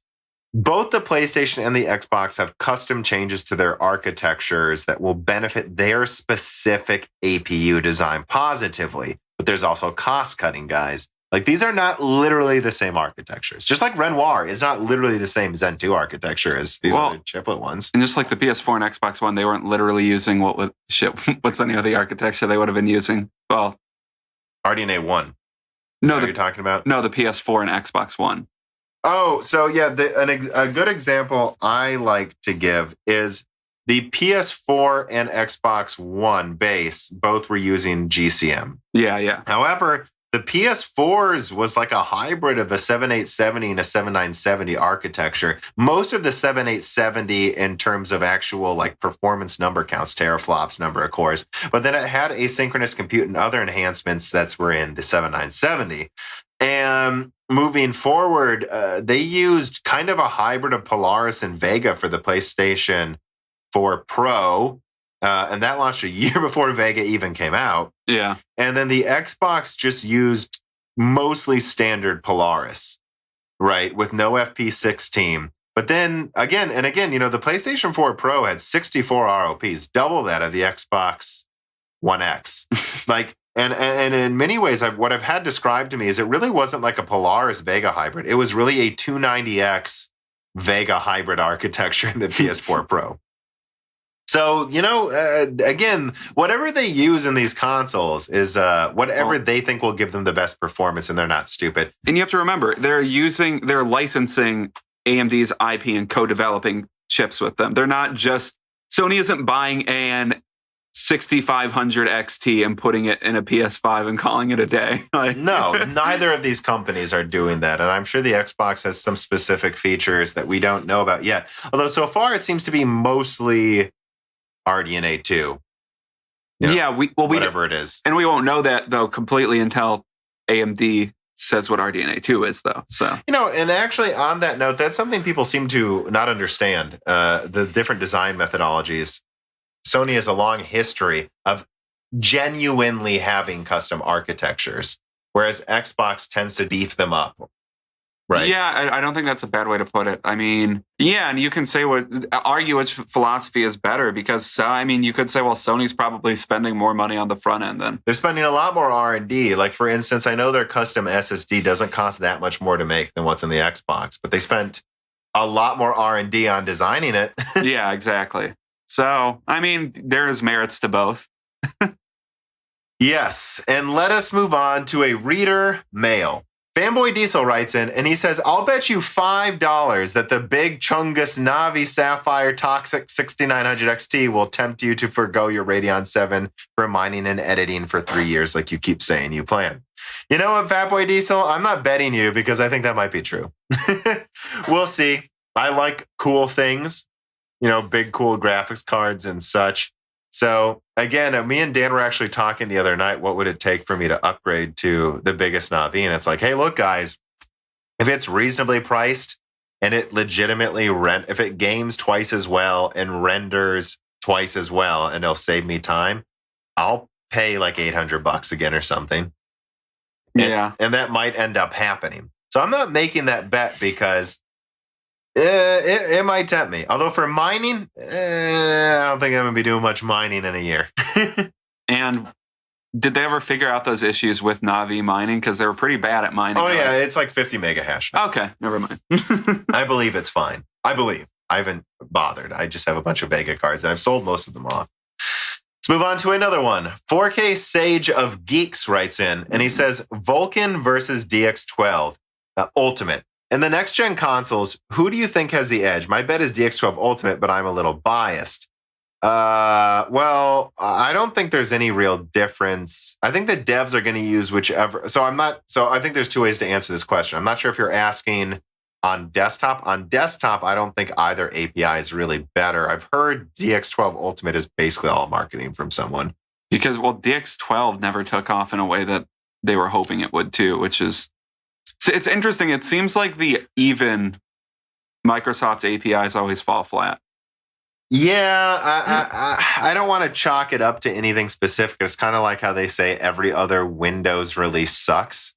both the PlayStation and the Xbox have custom changes to their architectures that will benefit their specific APU design positively. But there's also cost cutting, guys. These are not literally the same architectures. Just like Renoir is not literally the same Zen3 architecture as these other chiplet ones. And just like the PS4 and Xbox One, they weren't literally using what's any of the architecture they would have been using? Well, RDNA 1. No, you're talking about? No, the PS4 and Xbox One. Oh, so yeah, a good example I like to give is the PS4 and Xbox One base both were using GCM. Yeah. However, the PS4's was like a hybrid of a 7870 and a 7970 architecture. Most of the 7870 in terms of actual performance number counts, teraflops number of cores, but then it had asynchronous compute and other enhancements that were in the 7970. And moving forward, they used kind of a hybrid of Polaris and Vega for the PlayStation 4 Pro, and that launched a year before Vega even came out. Yeah. And then the Xbox just used mostly standard Polaris, right, with no FP16. But then again, the PlayStation 4 Pro had 64 ROPs, double that of the Xbox One X. And in many ways, what I've had described to me is it really wasn't like a Polaris Vega hybrid. It was really a 290X Vega hybrid architecture in the PS4 Pro. So, again, whatever they use in these consoles is whatever they think will give them the best performance, and they're not stupid. And you have to remember, they're licensing AMD's IP and co-developing chips with them. They're not just, Sony isn't buying an 6500 XT and putting it in a PS5 and calling it a day. Like, No, neither of these companies are doing that. And I'm sure the Xbox has some specific features that we don't know about yet. Although so far it seems to be mostly RDNA 2. You know, yeah, whatever it is. and we won't know that though completely until AMD says what RDNA 2 is, though. So And actually on that note, that's something people seem to not understand. The different design methodologies. Sony has a long history of genuinely having custom architectures, whereas Xbox tends to beef them up. Right. Yeah, I don't think that's a bad way to put it. I mean, yeah, and you can argue which philosophy is better because, you could say, well, Sony's probably spending more money on the front end than. They're spending a lot more R&D. Like, for instance, I know their custom SSD doesn't cost that much more to make than what's in the Xbox, but they spent a lot more R&D on designing it. Yeah, exactly. So, there is merits to both. Yes, and let us move on to a reader mail. Fanboy Diesel writes in, and he says, I'll bet you $5 that the big Chungus Navi Sapphire Toxic 6900 XT will tempt you to forgo your Radeon 7 for mining and editing for 3 years like you keep saying you plan. You know what, Fatboy Diesel? I'm not betting you because I think that might be true. We'll see. I like cool things, big cool graphics cards and such. So again, me and Dan were actually talking the other night, what would it take for me to upgrade to the biggest Navi? And it's like, hey, look, guys, if it's reasonably priced and it legitimately if it games twice as well and renders twice as well and it'll save me time, I'll pay like $800 again or something. Yeah. And that might end up happening. So I'm not making that bet because it might tempt me. Although for mining, I don't think I'm going to be doing much mining in a year. And did they ever figure out those issues with Navi mining? Because they were pretty bad at mining. Oh, yeah. It's like 50 mega hash. Okay. Never mind. I believe it's fine. I haven't bothered. I just have a bunch of Vega cards and I've sold most of them off. Let's move on to another one. 4K Sage of Geeks writes in and he says, Vulkan versus DX12 Ultimate. In the next-gen consoles, who do you think has the edge? My bet is DX12 Ultimate, but I'm a little biased. Well, I don't think there's any real difference. I think the devs are going to use whichever. So I think there's two ways to answer this question. I'm not sure if you're asking on desktop. On desktop, I don't think either API is really better. I've heard DX12 Ultimate is basically all marketing from someone. Because, DX12 never took off in a way that they were hoping it would too, which is... It's interesting. It seems like the even Microsoft APIs always fall flat. Yeah, I don't want to chalk it up to anything specific. It's kind of like how they say every other Windows release sucks,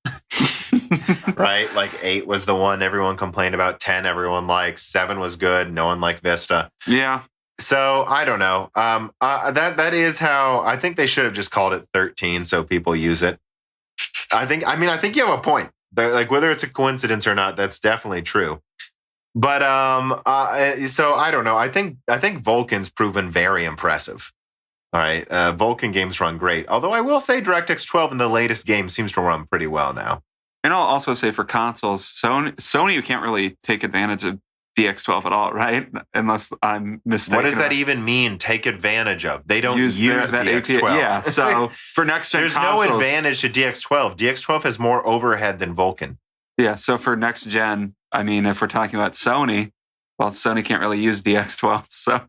right? Like 8 was the one everyone complained about. 10 everyone likes. 7 was good. No one liked Vista. Yeah. So I don't know. That is how I think they should have just called it 13 so people use it. I think you have a point. Like whether it's a coincidence or not, that's definitely true. But so I don't know. I think Vulkan's proven very impressive. All right, Vulkan games run great. Although I will say DirectX 12 in the latest game seems to run pretty well now. And I'll also say for consoles, Sony you can't really take advantage of DX12 at all, right? Unless I'm mistaken. What does that even mean? Take advantage of? They don't use that DX12. API. Yeah. So for next gen, there's consoles, no advantage to DX12. DX12 has more overhead than Vulkan. Yeah. So for next gen, if we're talking about Sony, Sony can't really use DX12. So.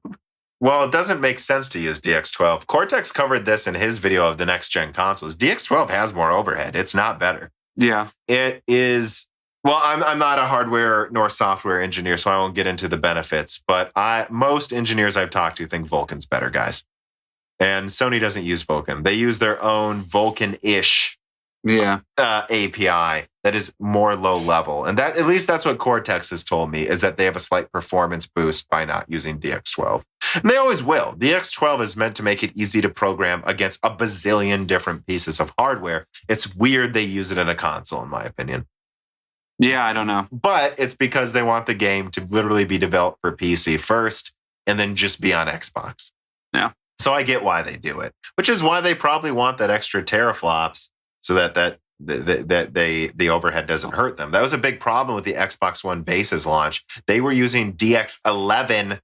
Well, it doesn't make sense to use DX12. Cortex covered this in his video of the next gen consoles. DX12 has more overhead. It's not better. Yeah. It is. Well, I'm not a hardware nor software engineer, so I won't get into the benefits. But most engineers I've talked to think Vulkan's better, guys. And Sony doesn't use Vulkan. They use their own Vulkan-ish API that is more low level. And that, at least that's what Cortex has told me, is that they have a slight performance boost by not using DX12. And they always will. DX12 is meant to make it easy to program against a bazillion different pieces of hardware. It's weird they use it in a console, in my opinion. Yeah, I don't know. But it's because they want the game to literally be developed for PC first and then just be on Xbox. Yeah. So I get why they do it, which is why they probably want that extra teraflops so that the overhead doesn't hurt them. That was a big problem with the Xbox One base's launch. They were using DX11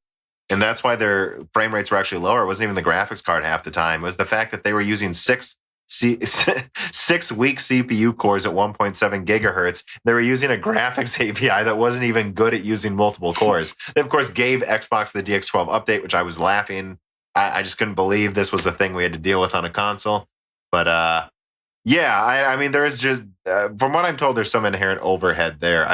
and that's why their frame rates were actually lower. It wasn't even the graphics card half the time. It was the fact that they were using 6-week CPU cores at 1.7 gigahertz. They were using a graphics API that wasn't even good at using multiple cores. They, of course, gave Xbox the DX12 update, which I was laughing. I just couldn't believe this was a thing we had to deal with on a console. But yeah, I mean, there is just, from what I'm told, there's some inherent overhead there.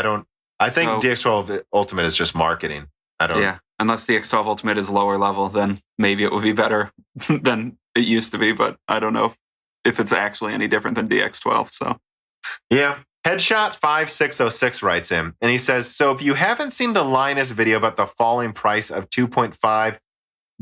I think DX12 Ultimate is just marketing. Yeah, unless the X12 Ultimate is lower level, then maybe it would be better than it used to be. But I don't know if it's actually any different than DX12. So yeah. Headshot 5606 writes in, and he says, so if you haven't seen the Linus video about the falling price of 2.5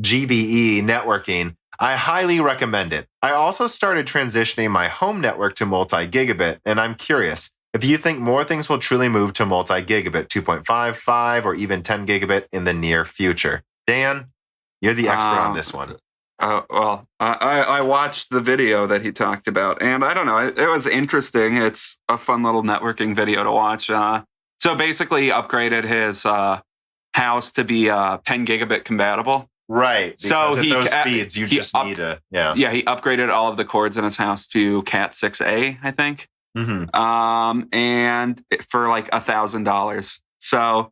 GBE networking, I highly recommend it. I also started transitioning my home network to multi-gigabit, and I'm curious if you think more things will truly move to multi-gigabit, 2.5, 5, or even 10 gigabit in the near future. Dan, you're the expert on this one. Well, I watched the video that he talked about, and I don't know, it was interesting. It's a fun little networking video to watch. So basically, he upgraded his house to be 10 gigabit compatible. Right. So at those speeds, you just need a Yeah, he upgraded all of the cords in his house to Cat 6A, I think. Mm-hmm. And for like $1,000. So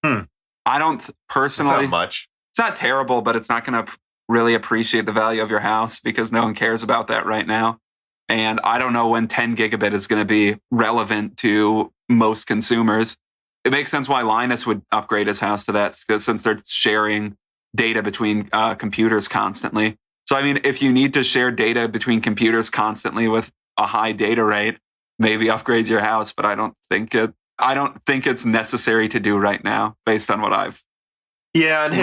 I don't personally. That's not much. It's not terrible, but it's not going to really appreciate the value of your house because no one cares about that right now. And I don't know when 10 gigabit is going to be relevant to most consumers. It makes sense why Linus would upgrade his house to that, because since they're sharing data between computers constantly. So, I mean, if you need to share data between computers constantly with a high data rate, maybe upgrade your house. But I don't think it's necessary to do right now, based on what I've. Yeah, and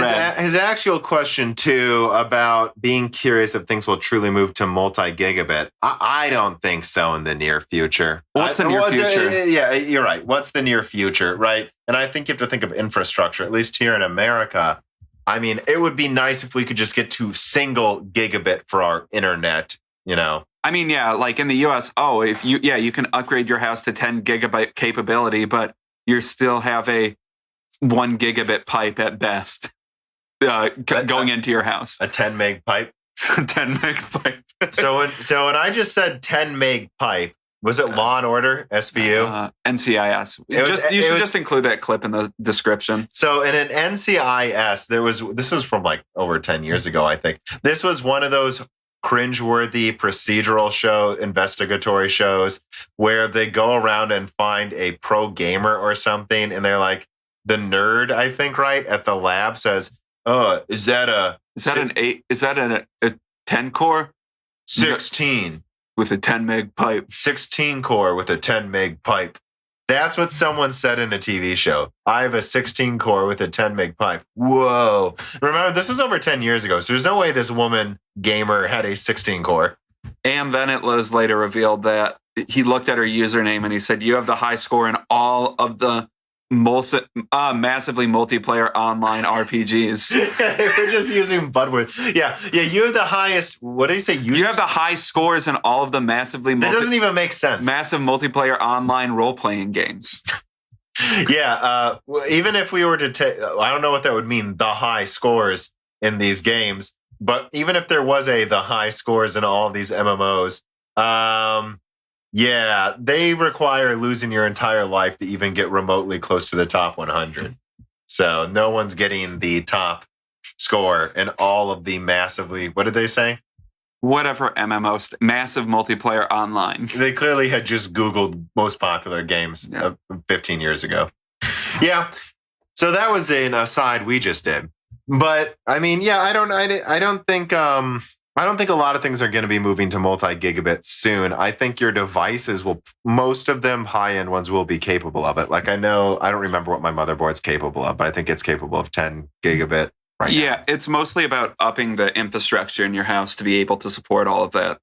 his actual question too about being curious if things will truly move to multi-gigabit. I don't think so in the near future. What's the near future? Yeah, you're right. What's the near future, right? And I think you have to think of infrastructure, at least here in America. I mean, it would be nice if we could just get to single gigabit for our internet, you know? I mean, yeah, like in the US, you can upgrade your house to 10 gigabyte capability, but you still have a 1 gigabit pipe at best going into your house. A 10 meg pipe? 10 meg pipe. So when I just said 10 meg pipe, was it Law and Order, SVU? NCIS. You should just include that clip in the description. So in an NCIS, this was from like over 10 years ago, I think. This was one of those cringeworthy procedural investigatory shows where they go around and find a pro gamer or something, and they're like, the nerd, I think, right, at the lab says, "Oh, is that a 10 core? 16 with a 10 meg pipe. 16 core with a 10 meg pipe." That's what someone said in a TV show. I have a 16 core with a 10 meg pipe. Whoa. Remember, this was over 10 years ago, so there's no way this woman gamer had a 16 core. And then it was later revealed that he looked at her username and he said, "You have the high score in all of the massively multiplayer online RPGs." We're just using buzzwords. Yeah, you have the highest. What did he say? You have the high scores in all of the massively. That doesn't even make sense. Massive multiplayer online role playing games. Yeah, even if we were to take, I don't know what that would mean. The high scores in these games, but even if there was the high scores in all of these MMOs, yeah, they require losing your entire life to even get remotely close to the top 100. So no one's getting the top score in all of the massively, what did they say? Whatever MMO, massive multiplayer online. They clearly had just Googled most popular games 15 years ago. Yeah, so that was an aside we just did. But I mean, yeah, I don't think a lot of things are going to be moving to multi-gigabit soon. I think your devices most of them high-end ones will be capable of it. Like I don't remember what my motherboard's capable of, but I think it's capable of 10 gigabit right now. Yeah, it's mostly about upping the infrastructure in your house to be able to support all of that.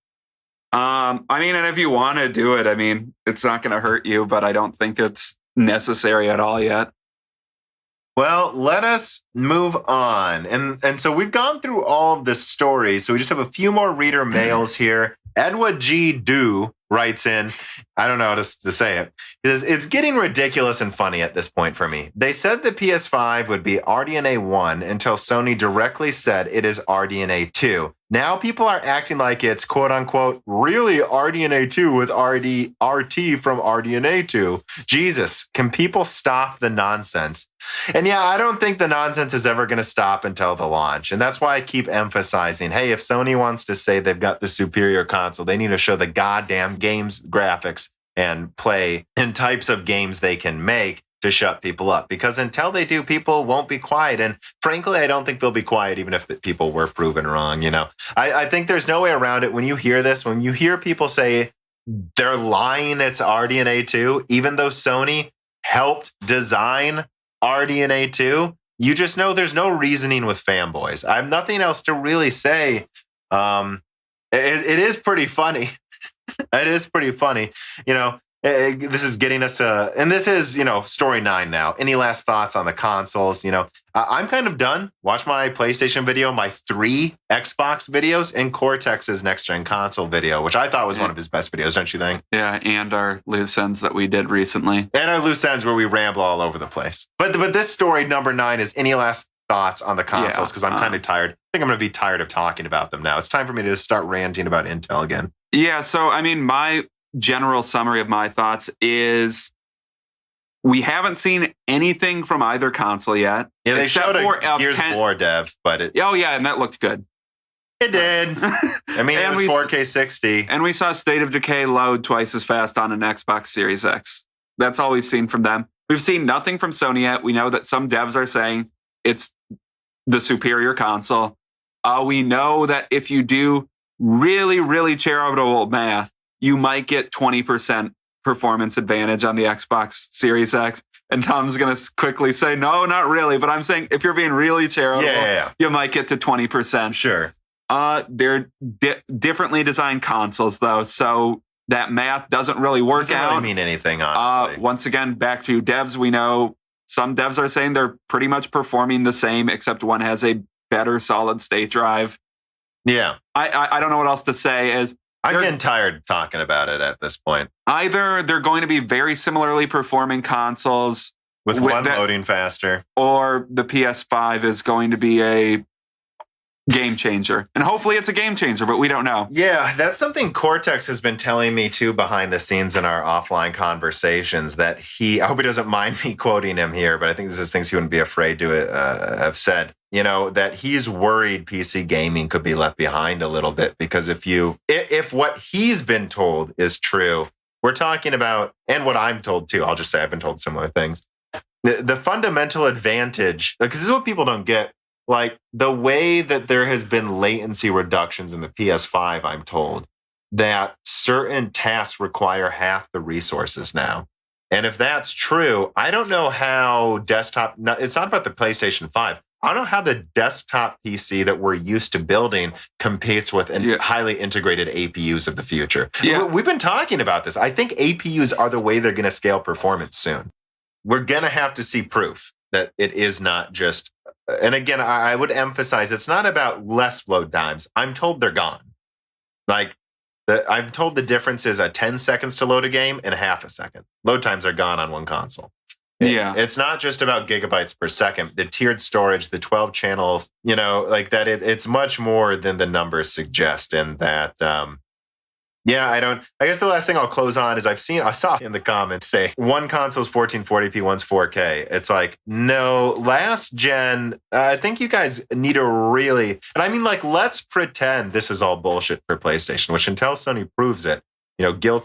I mean, and if you want to do it, I mean, it's not going to hurt you, but I don't think it's necessary at all yet. Well, let us move on. And so we've gone through all of the stories. So we just have a few more reader mails here. Edward G. Dew writes in, I don't know how to say it. He says, it's getting ridiculous and funny at this point for me. They said the PS5 would be RDNA 1 until Sony directly said it is RDNA 2. Now people are acting like it's quote unquote really RDNA 2 with RT from RDNA 2. Jesus, can people stop the nonsense? And yeah, I don't think the nonsense is ever going to stop until the launch. And that's why I keep emphasizing, hey, if Sony wants to say they've got the superior console, they need to show the goddamn games graphics and play and types of games they can make to shut people up. Because until they do, people won't be quiet. And frankly, I don't think they'll be quiet even if the people were proven wrong. You know, I think there's no way around it. When you hear this, when you hear people say they're lying, it's RDNA 2, even though Sony helped design RDNA 2, you just know there's no reasoning with fanboys. I have nothing else to really say. It is pretty funny. It is pretty funny. You know, this is getting us to, and this is, you know, story 9 now. Any last thoughts on the consoles? You know, I'm kind of done. Watch my PlayStation video, my 3 Xbox videos, and Cortex's next-gen console video, which I thought was one of his best videos, don't you think? Yeah, and our loose ends that we did recently. And our loose ends where we ramble all over the place. But this story, number 9, is any last thoughts on the consoles? Because I'm kind of tired. I think I'm going to be tired of talking about them now. It's time for me to start ranting about Intel again. Yeah, so, I mean, my general summary of my thoughts is we haven't seen anything from either console yet. Yeah, they showed a Gears of War dev, but it... Oh, yeah, and that looked good. It did. I mean, it was 4K 60. And we saw State of Decay load twice as fast on an Xbox Series X. That's all we've seen from them. We've seen nothing from Sony yet. We know that some devs are saying it's the superior console. We know that if you do really, really charitable math, you might get 20% performance advantage on the Xbox Series X. And Tom's going to quickly say, no, not really. But I'm saying if you're being really charitable, you might get to 20%. Sure. They're differently designed consoles, though. So that math doesn't really work doesn't out. Really mean anything, honestly. Once again, back to devs, we know some devs are saying they're pretty much performing the same, except one has a better solid state drive. Yeah. I don't know what else to say. I'm getting tired talking about it at this point. Either they're going to be very similarly performing consoles with one loading faster, or the PS5 is going to be a game changer. And hopefully it's a game changer, but we don't know. Yeah, that's something Cortex has been telling me too behind the scenes in our offline conversations, that I hope he doesn't mind me quoting him here, but I think this is things he wouldn't be afraid to have said. You know, that he's worried PC gaming could be left behind a little bit, because if what he's been told is true, we're talking about, and what I'm told too, I'll just say I've been told similar things. The fundamental advantage, because this is what people don't get, like the way that there has been latency reductions in the PS5, I'm told that certain tasks require half the resources now. And if that's true, I don't know how desktop, it's not about the PlayStation 5. I don't know how the desktop PC that we're used to building competes with highly integrated APUs of the future. Yeah. We've been talking about this. I think APUs are the way they're going to scale performance soon. We're going to have to see proof that it is not just, and again, I would emphasize, it's not about less load times. I'm told they're gone. Like, I'm told the difference is 10 seconds to load a game and half a second. Load times are gone on one console. It's not just about gigabytes per second. The tiered storage, the 12 channels, you know, like that. It's much more than the numbers suggest. And that, I guess the last thing I'll close on is I saw in the comments say one console's 1440p, one's 4K. It's like, no, last gen, I think you guys need to really, and I mean, like, let's pretend this is all bullshit for PlayStation, which until Sony proves it, you know,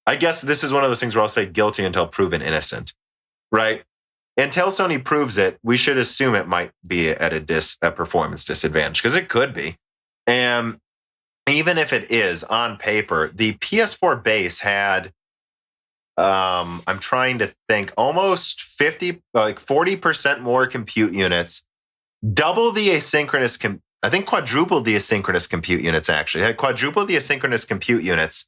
I guess this is one of those things where I'll say guilty until proven innocent. Right? Until Sony proves it, we should assume it might be at a performance disadvantage, because it could be. And even if it is, on paper, the PS4 base had, I'm trying to think, almost 40% more compute units, double the asynchronous, I think quadrupled the asynchronous compute units, actually. It had quadrupled the asynchronous compute units,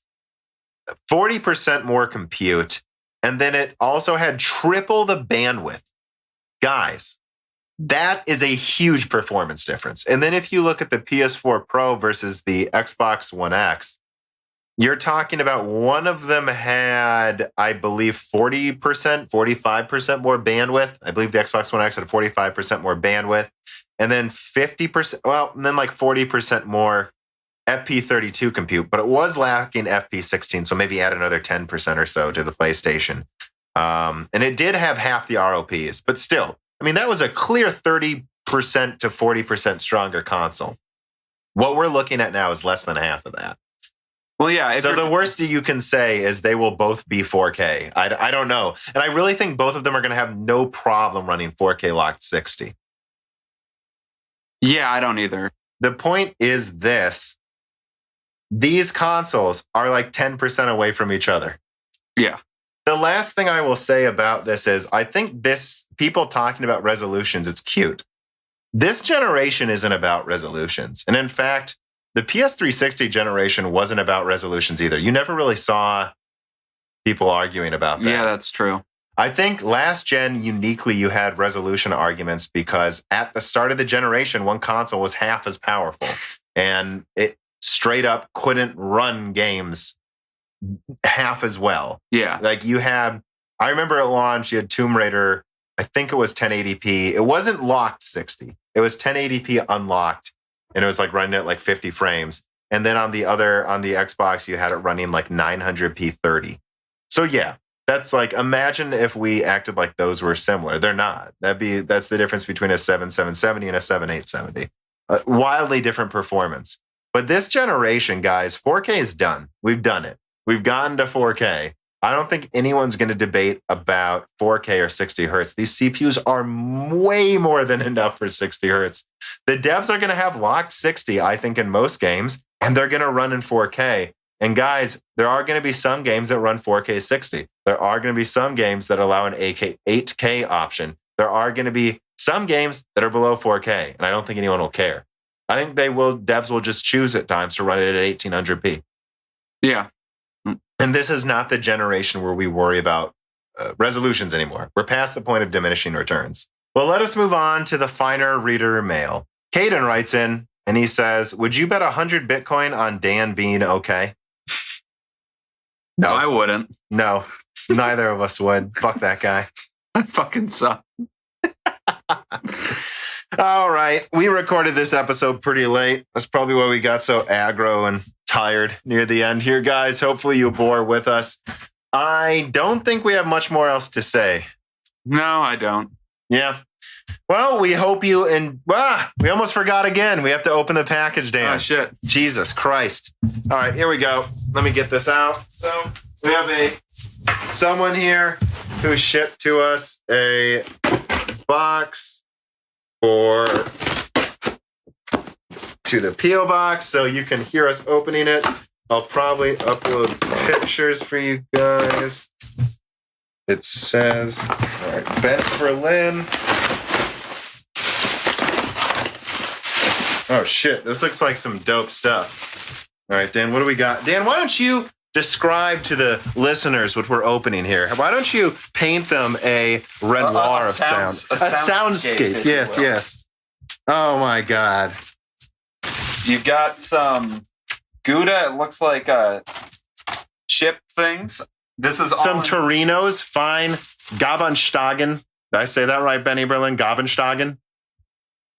40% more compute, and then it also had triple the bandwidth. Guys, that is a huge performance difference. And then if you look at the PS4 Pro versus the Xbox One X, You're talking about one of them had, I believe, 40%, 45% more bandwidth. I believe the Xbox One X had 45% more bandwidth. And then 50%, well, and then like 40% more FP32 compute, but it was lacking FP16. So maybe add another 10% or so to the PlayStation. And it did have half the ROPs, but still, I mean, that was a clear 30% to 40% stronger console. What we're looking at now is less than half of that. Well, yeah. So the worst you can say is they will both be 4K. I don't know. And I really think both of them are going to have no problem running 4K locked 60. Yeah, I don't either. The point is this. These consoles are like 10% away from each other. Yeah. The last thing I will say about this is I think this, people talking about resolutions, it's cute. This generation isn't about resolutions. And in fact, the PS360 generation wasn't about resolutions either. You never really saw people arguing about that. Yeah, that's true. I think last gen, uniquely, you had resolution arguments because at the start of the generation, one console was half as powerful and it straight up couldn't run games half as well. Yeah. Like you had, I remember at launch, you had Tomb Raider, I think it was 1080p. It wasn't locked 60. It was 1080p unlocked. And it was like running at like 50 frames. And then on the Xbox, you had it running like 900p 30. So yeah, that's like, imagine if we acted like those were similar. They're not. That's the difference between a 7770 and a 7870. Wildly different performance. But this generation, guys, 4K is done. We've done it. We've gotten to 4K. I don't think anyone's going to debate about 4K or 60 hertz. These CPUs are way more than enough for 60 hertz. The devs are going to have locked 60, I think, in most games, and they're going to run in 4K. And guys, there are going to be some games that run 4K 60. There are going to be some games that allow an 8K option. There are going to be some games that are below 4K, and I don't think anyone will care. I think devs will just choose at times to run it at 1800p. Yeah. And this is not the generation where we worry about resolutions anymore. We're past the point of diminishing returns. Well, let us move on to the finer reader mail. Caden writes in and he says, would you bet 100 Bitcoin on Dan being okay? No, I wouldn't. No, neither of us would. Fuck that guy. I fucking suck. All right. We recorded this episode pretty late. That's probably why we got so aggro and tired near the end here, guys. Hopefully you bore with us. I don't think we have much more else to say. No, I don't. Yeah. Well, we hope you we almost forgot again. We have to open the package, Dan. Oh, shit. Jesus Christ. All right, here we go. Let me get this out. So we have someone here who shipped to us a box to the P.O. box, so you can hear us opening it. I'll probably upload pictures for you guys. It says, all right, Bent Berlin. Oh shit, this looks like some dope stuff. All right, Dan, what do we got? Dan, why don't you describe to the listeners what we're opening here? Why don't you paint them a Renoir of sound? A soundscape. Yes, yes. Oh my God. You've got some Gouda. It looks like chip things. This is some Torinos, fine Gabenstagen. Did I say that right, Benny Berlin? Gabenstagen?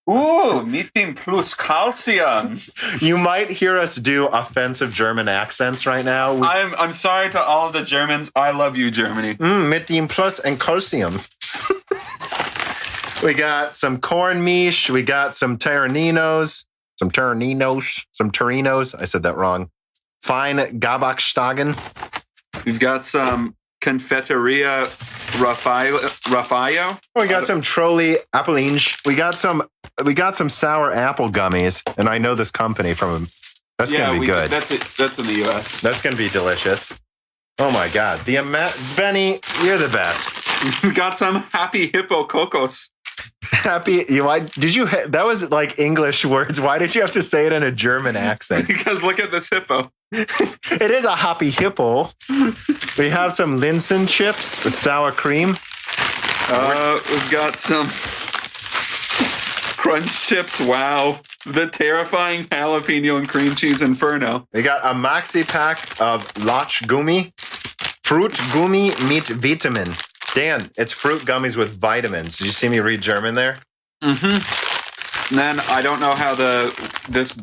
Ooh, Meeting plus Calcium. You might hear us do offensive German accents right now. I'm sorry to all of the Germans. I love you, Germany. Meeting plus and Calcium. We got some corn mish. We got some Torinos. Some Torinos. I said that wrong. Fine Gabakstagen. We've got some Confeiteria Raffaio. We got some Trolli Appelinge. We got some sour apple gummies, and I know this company from. That's gonna be good. That's in the U.S. That's gonna be delicious. Oh my God, Benny, you're the best. We got some Happy Hippo Cocos. Happy, that was like English words. Why did you have to say it in a German accent? Because look at this hippo. It is a happy hippo. We have some Linsen chips with sour cream. We've got some Crunch chips. Wow. The terrifying jalapeno and cream cheese inferno. We got a maxi pack of Lach Gummi, Fruit Gummi mit Vitamin. Dan, it's fruit gummies with vitamins. Did you see me read German there? Mm-hmm. And then I don't know how this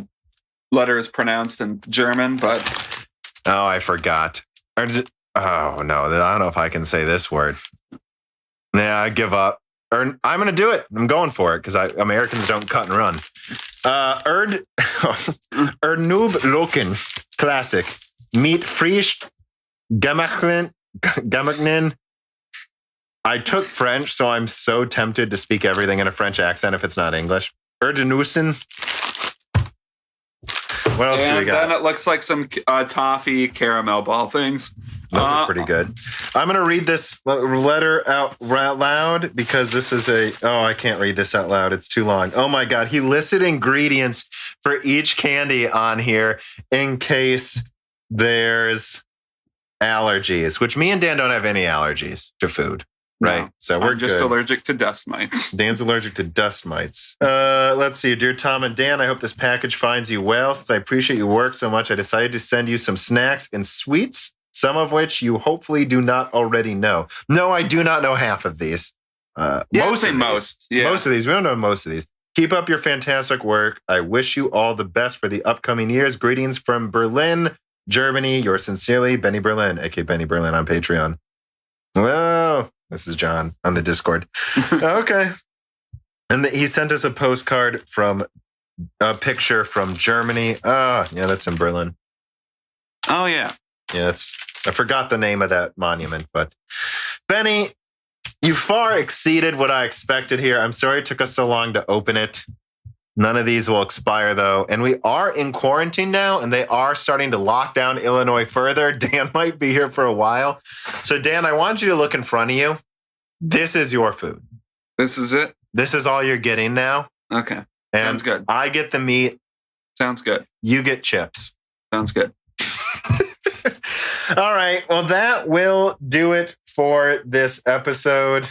letter is pronounced in German, but... Oh, I forgot. Oh, no. I don't know if I can say this word. Yeah, I give up. I'm going to do it. I'm going for it because Americans don't cut and run. Ernub Loken. Classic. Meat frisch. Gemachten. I took French, so I'm so tempted to speak everything in a French accent if it's not English. Erdenussen. What else do we got? And then it looks like some toffee caramel ball things. Those are pretty good. I'm going to read this letter out loud because this is I can't read this out loud. It's too long. Oh my God. He listed ingredients for each candy on here in case there's allergies, which me and Dan don't have any allergies to food. Right. No, so we're I'm just good. allergic to dust mites. Dan's allergic to dust mites. Let's see. Dear Tom and Dan, I hope this package finds you well. Since I appreciate your work so much, I decided to send you some snacks and sweets, some of which you hopefully do not already know. No, I do not know half of these. Most of these. We don't know most of these. Keep up your fantastic work. I wish you all the best for the upcoming years. Greetings from Berlin, Germany. Yours sincerely, Benny Berlin, aka Benny Berlin on Patreon. Well, this is John on the Discord. Okay. And he sent us a postcard from a picture from Germany. Yeah, that's in Berlin. Oh, yeah. Yeah, I forgot the name of that monument, but Benny, you far exceeded what I expected here. I'm sorry it took us so long to open it. None of these will expire, though. And we are in quarantine now, and they are starting to lock down Illinois further. Dan might be here for a while. So, Dan, I want you to look in front of you. This is your food. This is it? This is all you're getting now. Okay. And sounds good. I get the meat. Sounds good. You get chips. Sounds good. All right. Well, that will do it for this episode.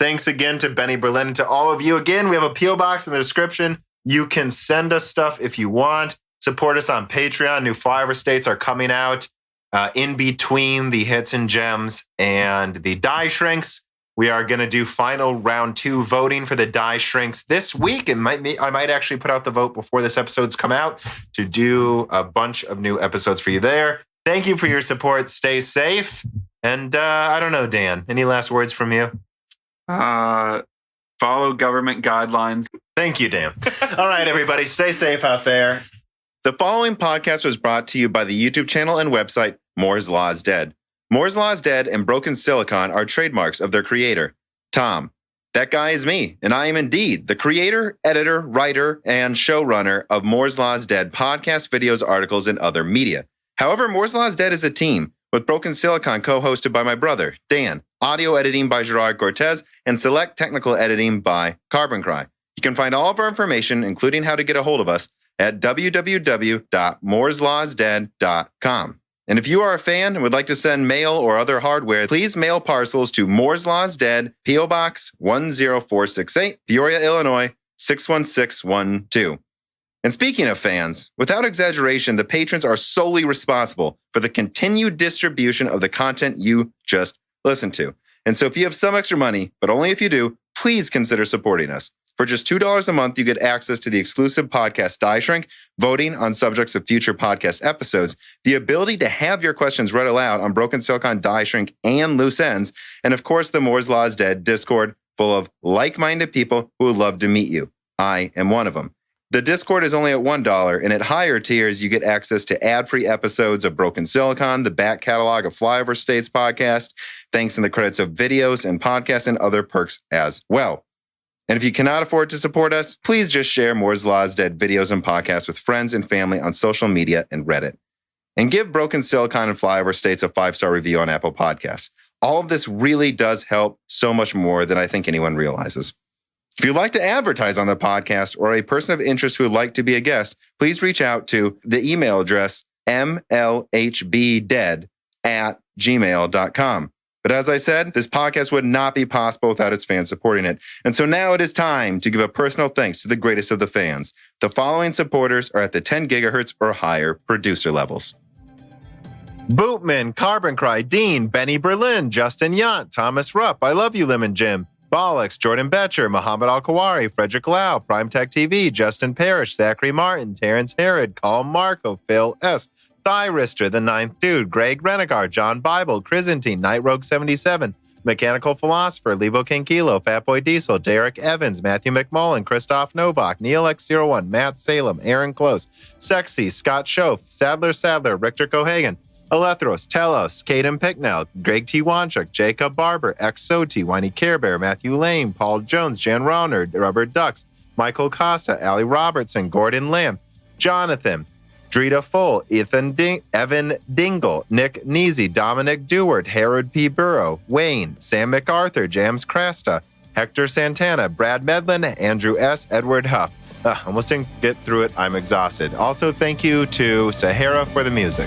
Thanks again to Benny Berlin and to all of you. Again, we have a P.O. box in the description. You can send us stuff if you want. Support us on Patreon. New flyover states are coming out in between the hits and gems and the die shrinks. We are going to do final round 2 voting for the die shrinks this week. I might actually put out the vote before this episode's come out to do a bunch of new episodes for you there. Thank you for your support. Stay safe. And I don't know, Dan, any last words from you? Follow government guidelines. Thank you, Dan. All right, everybody, stay safe out there. The following podcast was brought to you by the YouTube channel and website Moore's Law is Dead. Moore's Law is Dead and Broken Silicon are trademarks of their creator, Tom. That guy is me, and I am indeed the creator, editor, writer, and showrunner of Moore's Law is Dead podcasts, videos, articles, and other media. However, Moore's Law is Dead is a team, with Broken Silicon co-hosted by my brother, Dan, audio editing by Gerard Cortez, and select technical editing by Carbon Cry. You can find all of our information, including how to get a hold of us, at www.mooreslawsdead.com. And if you are a fan and would like to send mail or other hardware, please mail parcels to Moore's Law is Dead, P.O. Box 10468, Peoria, Illinois 61612. And speaking of fans, without exaggeration, the patrons are solely responsible for the continued distribution of the content you just listened to. And so if you have some extra money, but only if you do, please consider supporting us. For just $2 a month, you get access to the exclusive podcast Die Shrink, voting on subjects of future podcast episodes, the ability to have your questions read aloud on Broken Silicon Die Shrink and Loose Ends, and of course, the Moore's Law is Dead Discord full of like-minded people who would love to meet you. I am one of them. The Discord is only at $1, and at higher tiers, you get access to ad-free episodes of Broken Silicon, the back catalog of Flyover States podcast, thanks in the credits of videos and podcasts, and other perks as well. And if you cannot afford to support us, please just share Moore's Law is Dead videos and podcasts with friends and family on social media and Reddit. And give Broken Silicon and Flyover States a 5-star review on Apple Podcasts. All of this really does help so much more than I think anyone realizes. If you'd like to advertise on the podcast or a person of interest who would like to be a guest, please reach out to the email address mlhbdead@gmail.com. But as I said, this podcast would not be possible without its fans supporting it. And so now it is time to give a personal thanks to the greatest of the fans. The following supporters are at the 10 gigahertz or higher producer levels. Bootman, Carbon Cry, Dean, Benny Berlin, Justin Yant, Thomas Rupp, I Love You Lemon Jim, Bollocks, Jordan Betcher, Muhammad Al-Kawari, Frederick Lau, Primetech TV, Justin Parrish, Zachary Martin, Terrence Herod, Colm Marco, Phil S., Thyrister, The Ninth Dude, Greg Renegar, John Bible, Chrysantine, Night Rogue 77, Mechanical Philosopher, Lebo King Kilo, Fatboy Diesel, Derek Evans, Matthew McMullen, Christoph Novak, Neil X01, Matt Salem, Aaron Close, Sexy, Scott Schoaf, Sadler, Richter Cohagen, Alethros, Telos, Caden Picknell, Greg T. Wanchuk, Jacob Barber, X Soti, Whiny Care Bear, Matthew Lane, Paul Jones, Jan Rauner, Rubber Ducks, Michael Costa, Ali Robertson, Gordon Lamb, Jonathan, Drita Full, Evan Dingle, Nick Neasy, Dominic Dewart, Harold P. Burrow, Wayne, Sam MacArthur, James Cresta, Hector Santana, Brad Medlin, Andrew S., Edward Huff. Almost didn't get through it. I'm exhausted. Also, thank you to Sahara for the music.